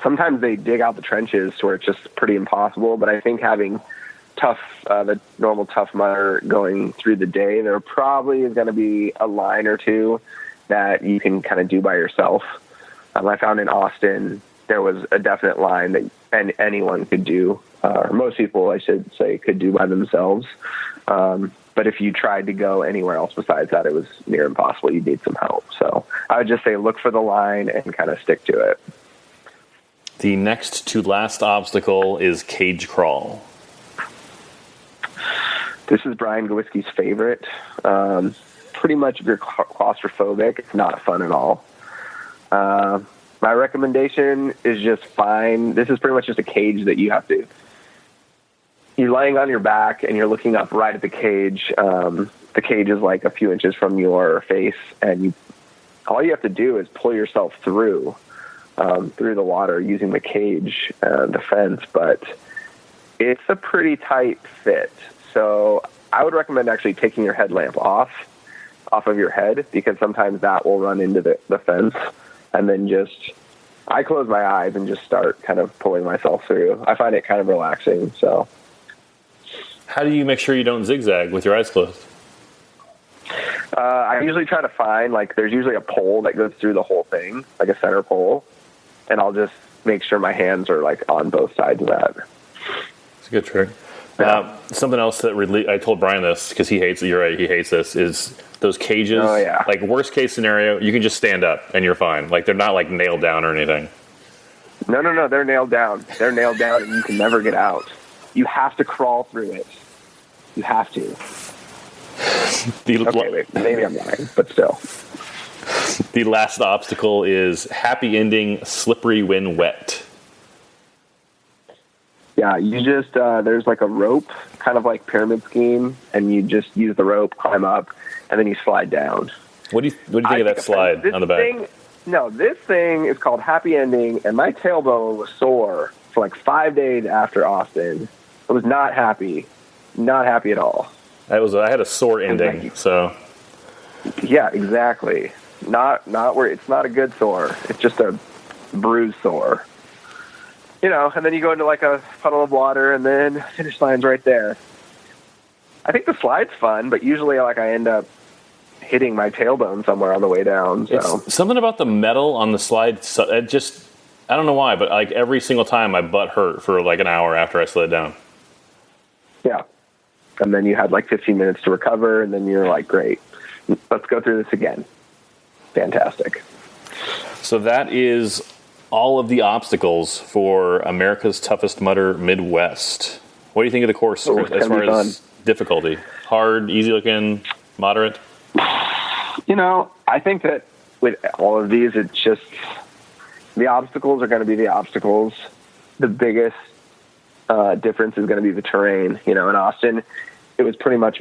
Sometimes they dig out the trenches to where it's just pretty impossible, but I think having the normal Tough Mudder going through the day, there probably is going to be a line or two that you can kind of do by yourself. I found in Austin there was a definite line that anyone could do, or most people, I should say, could do by themselves. But if you tried to go anywhere else besides that, it was near impossible. You'd need some help. So I would just say look for the line and kind of stick to it. The next to last obstacle is Cage Crawl. This is Brian Gowicki's favorite. Pretty much if you're claustrophobic, it's not fun at all. My recommendation is just fine. This is pretty much just a cage that you're laying on your back and you're looking up right at the cage. The cage is like a few inches from your face, and all you have to do is pull yourself through the water using the cage, the fence, but it's a pretty tight fit. So I would recommend actually taking your headlamp off of your head, because sometimes that will run into the fence, and then I close my eyes and just start kind of pulling myself through. I find it kind of relaxing. So how do you make sure you don't zigzag with your eyes closed? I usually try to find, there's usually a pole that goes through the whole thing, like a center pole, and I'll just make sure my hands are on both sides of that. It's a good trick. Something else that I told Brian this because he hates it. You're right. He hates this. Is those cages? Oh yeah. Like worst case scenario, you can just stand up and you're fine. Like they're not like nailed down or anything. No. They're nailed down. They're nailed down, and you can never get out. You have to crawl through it. You have to. Okay, wait. Maybe I'm lying, but still. The last obstacle is happy ending, slippery when wet. Yeah, you just, there's like a rope, kind of like pyramid scheme, and you just use the rope, climb up, and then you slide down. What do you think of that slide on the back? This thing is called Happy Ending, and my tailbone was sore for like 5 days after Austin. I was not happy. Not happy at all. I had a sore ending, so. Yeah, exactly. Not where it's not a good sore. It's just a bruised sore. And then you go into like a puddle of water, and then finish line's right there. I think the slide's fun, but usually I end up hitting my tailbone somewhere on the way down. So. It's something about the metal on the slide. I don't know why, but like every single time my butt hurt for like an hour after I slid down. Yeah. And then you had like 15 minutes to recover, and then you're like, great, let's go through this again. Fantastic. So that is all of the obstacles for America's Toughest Mudder Midwest. What do you think of the course as far as difficulty? Hard, easy looking, moderate? I think that with all of these, it's just the obstacles are going to be the obstacles. The biggest difference is going to be the terrain. In Austin, it was pretty much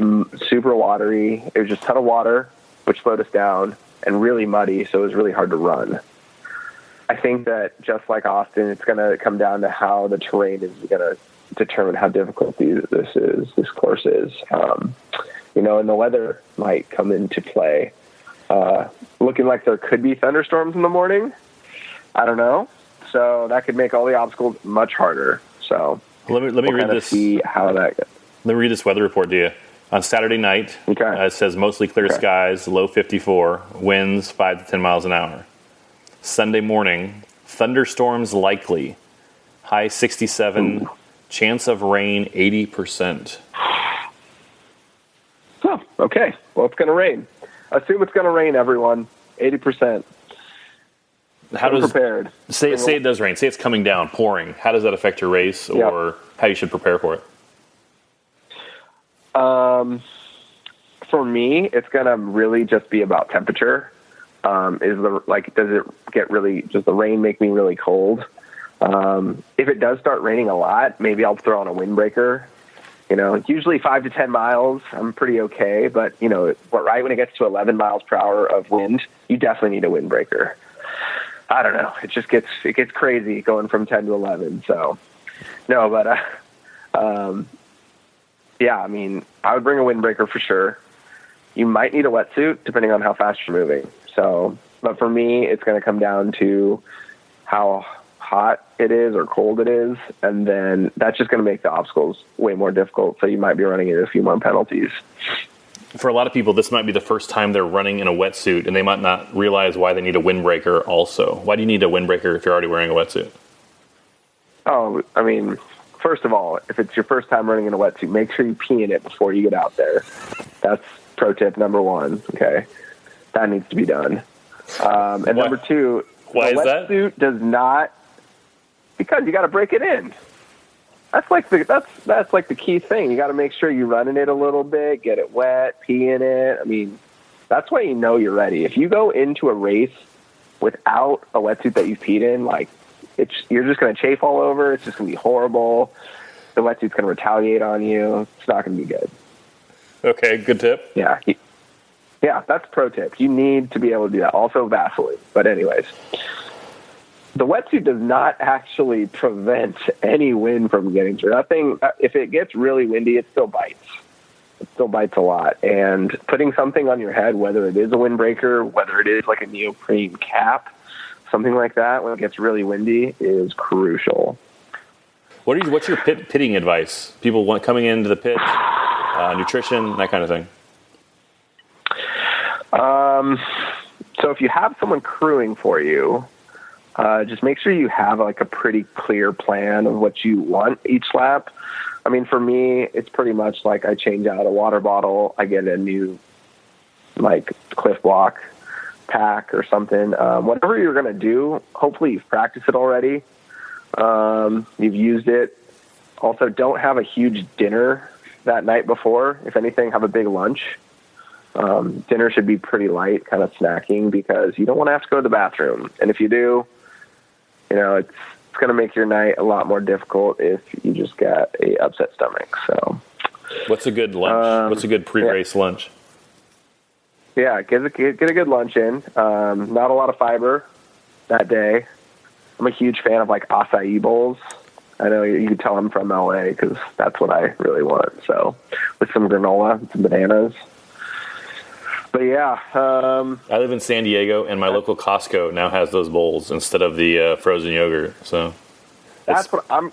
super watery. It was just a ton of water, which slowed us down, and really muddy, so it was really hard to run. I think that just like Austin, it's going to come down to how the terrain is going to determine how difficult this course is. And the weather might come into play. Looking like there could be thunderstorms in the morning. I don't know. So that could make all the obstacles much harder. So let me read this. See how that goes. Let me read this weather report to you. On Saturday night, it says mostly clear skies, low 54, winds 5 to 10 miles an hour. Sunday morning, Thunderstorms likely. High 67. Ooh. Chance of rain 80%. Oh, okay. Well, it's going to rain. Assume it's going to rain, everyone. 80%. How does prepared? Say it does rain. Say it's coming down, pouring. How does that affect your race, or how you should prepare for it? For me, it's going to really just be about temperature. Does it get really? Does the rain make me really cold? If it does start raining a lot, maybe I'll throw on a windbreaker. Usually 5 to 10 miles, I'm pretty okay. But, right when it gets to 11 miles per hour of wind, you definitely need a windbreaker. I don't know. It just gets crazy going from 10 to 11. So, no, but, I mean, I would bring a windbreaker for sure. You might need a wetsuit depending on how fast you're moving. So, but for me, it's going to come down to how hot it is or cold it is, and then that's just going to make the obstacles way more difficult, so you might be running into a few more penalties. For a lot of people, this might be the first time they're running in a wetsuit, and they might not realize why they need a windbreaker also. Why do you need a windbreaker if you're already wearing a wetsuit? Oh, I mean, first of all, if it's your first time running in a wetsuit, make sure you pee in it before you get out there. That's pro tip number 1, okay? That needs to be done. And number 2, why is that? Wetsuit does not... Because you got to break it in. That's like the key thing. You got to make sure you run in it a little bit, get it wet, pee in it. I mean, that's why you're ready. If you go into a race without a wetsuit that you've peed in, you're just going to chafe all over. It's just going to be horrible. The wetsuit's going to retaliate on you. It's not going to be good. Okay, good tip. Yeah. Yeah, that's pro tip. You need to be able to do that. Also Vaseline. But anyways. The wetsuit does not actually prevent any wind from getting through. That thing, if it gets really windy, it still bites. It still bites a lot. And putting something on your head, whether it is a windbreaker, whether it is like a neoprene cap, something like that, when it gets really windy, is crucial. What's your pitting advice? People coming into the pit, nutrition, that kind of thing. So if you have someone crewing for you, just make sure you have like a pretty clear plan of what you want each lap. I mean, for me, it's pretty much like I change out a water bottle. I get a new like Cliff Block pack or something. Whatever you're going to do, hopefully you've practiced it already. You've used it. Also, don't have a huge dinner that night before. If anything, have a big lunch. Dinner should be pretty light, kind of snacking, because you don't want to have to go to the bathroom. And if you do, it's going to make your night a lot more difficult if you just got a upset stomach. So, what's a good lunch? What's a good pre-race lunch? Yeah, get a good lunch in. Not a lot of fiber that day. I'm a huge fan of like acai bowls. I know you can tell I'm from LA because that's what I really want. So, with some granola, some bananas. But yeah, I live in San Diego, and my local Costco now has those bowls instead of the frozen yogurt. So that's what I'm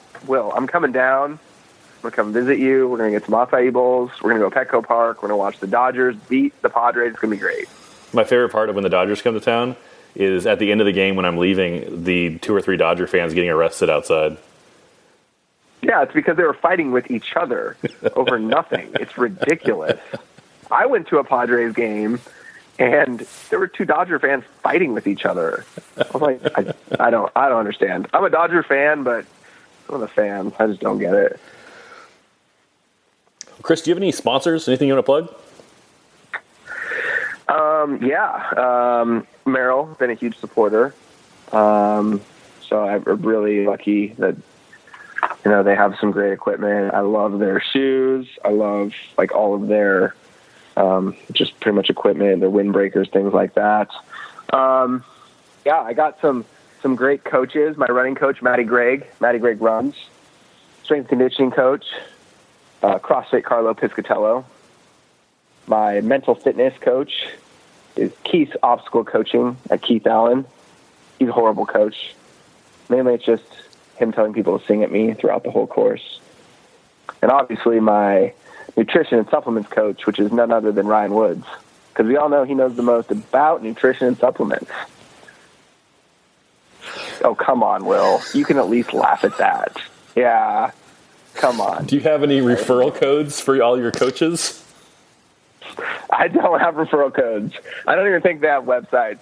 coming down. I'm gonna come visit you. We're gonna get some acai bowls. We're gonna go to Petco Park. We're gonna watch the Dodgers beat the Padres. It's gonna be great. My favorite part of when the Dodgers come to town is at the end of the game when I'm leaving, the 2 or 3 Dodger fans getting arrested outside. Yeah, it's because they were fighting with each other over nothing. It's ridiculous. I went to a Padres game, and there were 2 Dodger fans fighting with each other. I was like, I don't understand. I'm a Dodger fan, but I'm a fan. I just don't get it. Kris, do you have any sponsors? Anything you want to plug? Merrill, been a huge supporter. So I'm really lucky that they have some great equipment. I love their shoes. I love like all of their just pretty much equipment, their windbreakers, things like that. I got some great coaches. My running coach, Matty Gregg runs. Strength conditioning coach, CrossFit Carlo Piscatello. My mental fitness coach is Keith Obstacle Coaching at Keith Allen. He's a horrible coach. Mainly it's just him telling people to sing at me throughout the whole course. And obviously my nutrition and supplements coach, which is none other than Ryan Woods, because we all know he knows the most about nutrition and supplements. Oh, come on, Will. You can at least laugh at that. Yeah, come on. Do you have any referral codes for all your coaches? I don't have referral codes. I don't even think they have websites.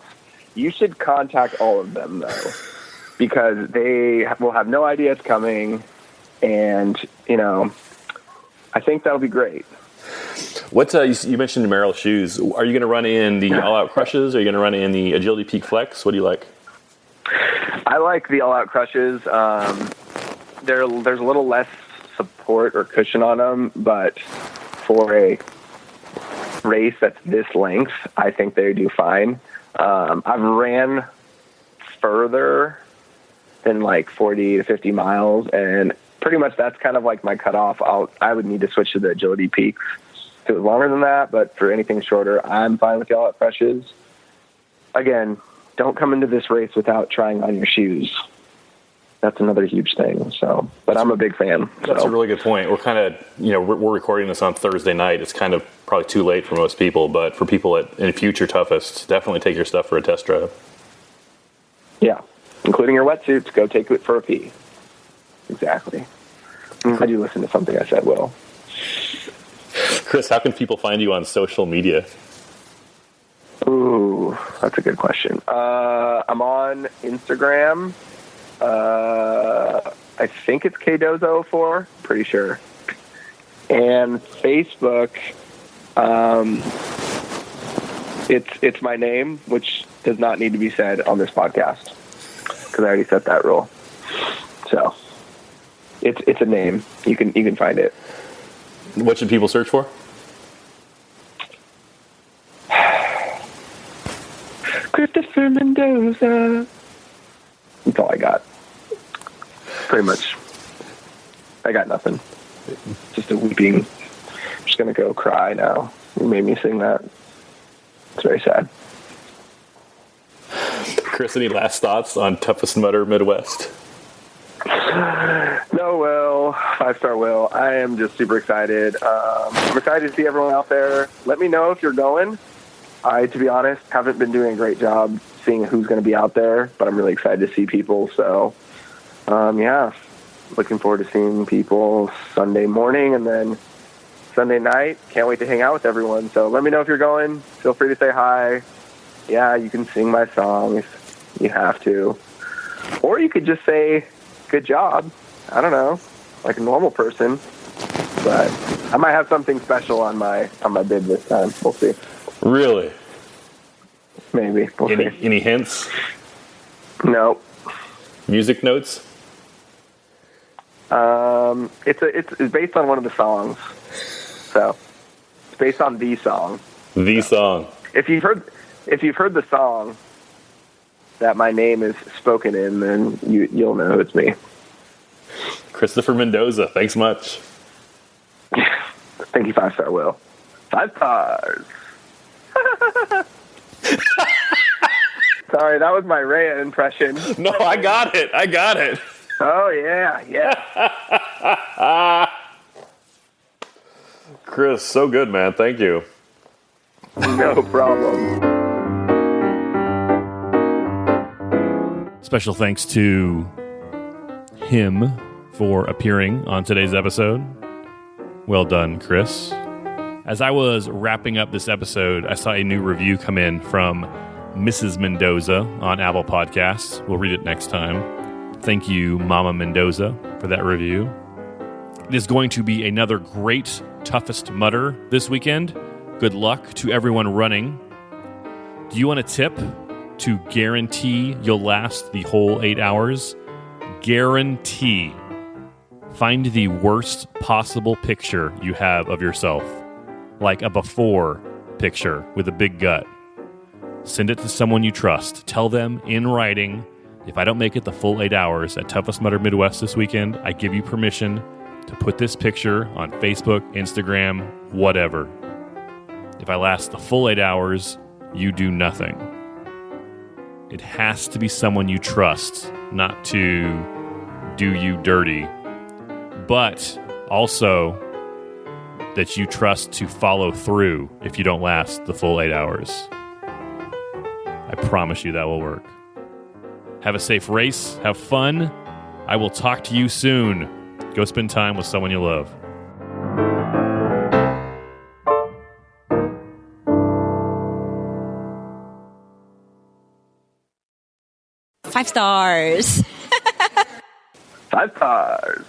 You should contact all of them, though, because they will have no idea it's coming. And, I think that'll be great. What you mentioned Merrill shoes. Are you going to run in the all-out crushes? Are you going to run in the Agility Peak Flex? What do you like? I like the all-out crushes. There's a little less support or cushion on them, but for a race that's this length, I think they do fine. I've ran further than like 40 to 50 miles, and pretty much that's kind of like my cutoff. I would need to switch to the Agility Peaks. If it was longer than that, but for anything shorter, I'm fine with the all-out crushes. Again, don't come into this race without trying on your shoes. That's another huge thing. So, but I'm a big fan. That's a really good point. We're kind of, we're recording this on Thursday night. It's kind of probably too late for most people, but for people in future toughest, definitely take your stuff for a test drive. Yeah, including your wetsuits. Go take it for a pee. Exactly. I'm glad you listened to something I said, Will. Kris, how can people find you on social media? Ooh, that's a good question. I'm on Instagram. I think it's KDozo04, pretty sure. And Facebook, it's my name, which does not need to be said on this podcast because I already set that rule. So it's a name. You can find it. What should people search for? Kris Mendoza. That's all I got. Pretty much. I got nothing. Just a weeping. I'm just going to go cry now. You made me sing that. It's very sad. Kris, any last thoughts on Toughest Mudder Midwest? No, Will. 5-star Will. I am just super excited. I'm excited to see everyone out there. Let me know if you're going. I, to be honest, haven't been doing a great job seeing who's going to be out there, but I'm really excited to see people. So, looking forward to seeing people Sunday morning and then Sunday night. Can't wait to hang out with everyone. So let me know if you're going. Feel free to say hi. Yeah, you can sing my song if you have to. Or you could just say, good job. I don't know, like a normal person. But I might have something special on my bid this time. We'll see. Really? Maybe. We'll see. Any hints? No. Music notes? It's based on one of the songs. So it's based on the song. The song. If you've heard the song that my name is spoken in, then you'll know it's me. Christopher Mendoza, thanks much. Thank you, 5-star Will. 5 stars. Sorry, that was my Rhea impression. No, I got it. Oh, yeah. Kris, so good, man. Thank you. No problem. Special thanks to him for appearing on today's episode. Well done, Kris. As I was wrapping up this episode, I saw a new review come in from Mrs. Mendoza on Apple Podcasts. We'll read it next time. Thank you, Mama Mendoza, for that review. It is going to be another great Toughest Mudder this weekend. Good luck to everyone running. Do you want a tip to guarantee you'll last the whole 8 hours? Guarantee. Find the worst possible picture you have of yourself, like a before picture with a big gut. Send it to someone you trust. Tell them in writing, if I don't make it the full 8 hours at Toughest Mudder Midwest this weekend, I give you permission to put this picture on Facebook, Instagram, whatever. If I last the full 8 hours, you do nothing. It has to be someone you trust, not to do you dirty, but also that you trust to follow through if you don't last the full 8 hours. I promise you that will work. Have a safe race. Have fun. I will talk to you soon. Go spend time with someone you love. 5 stars. 5 stars.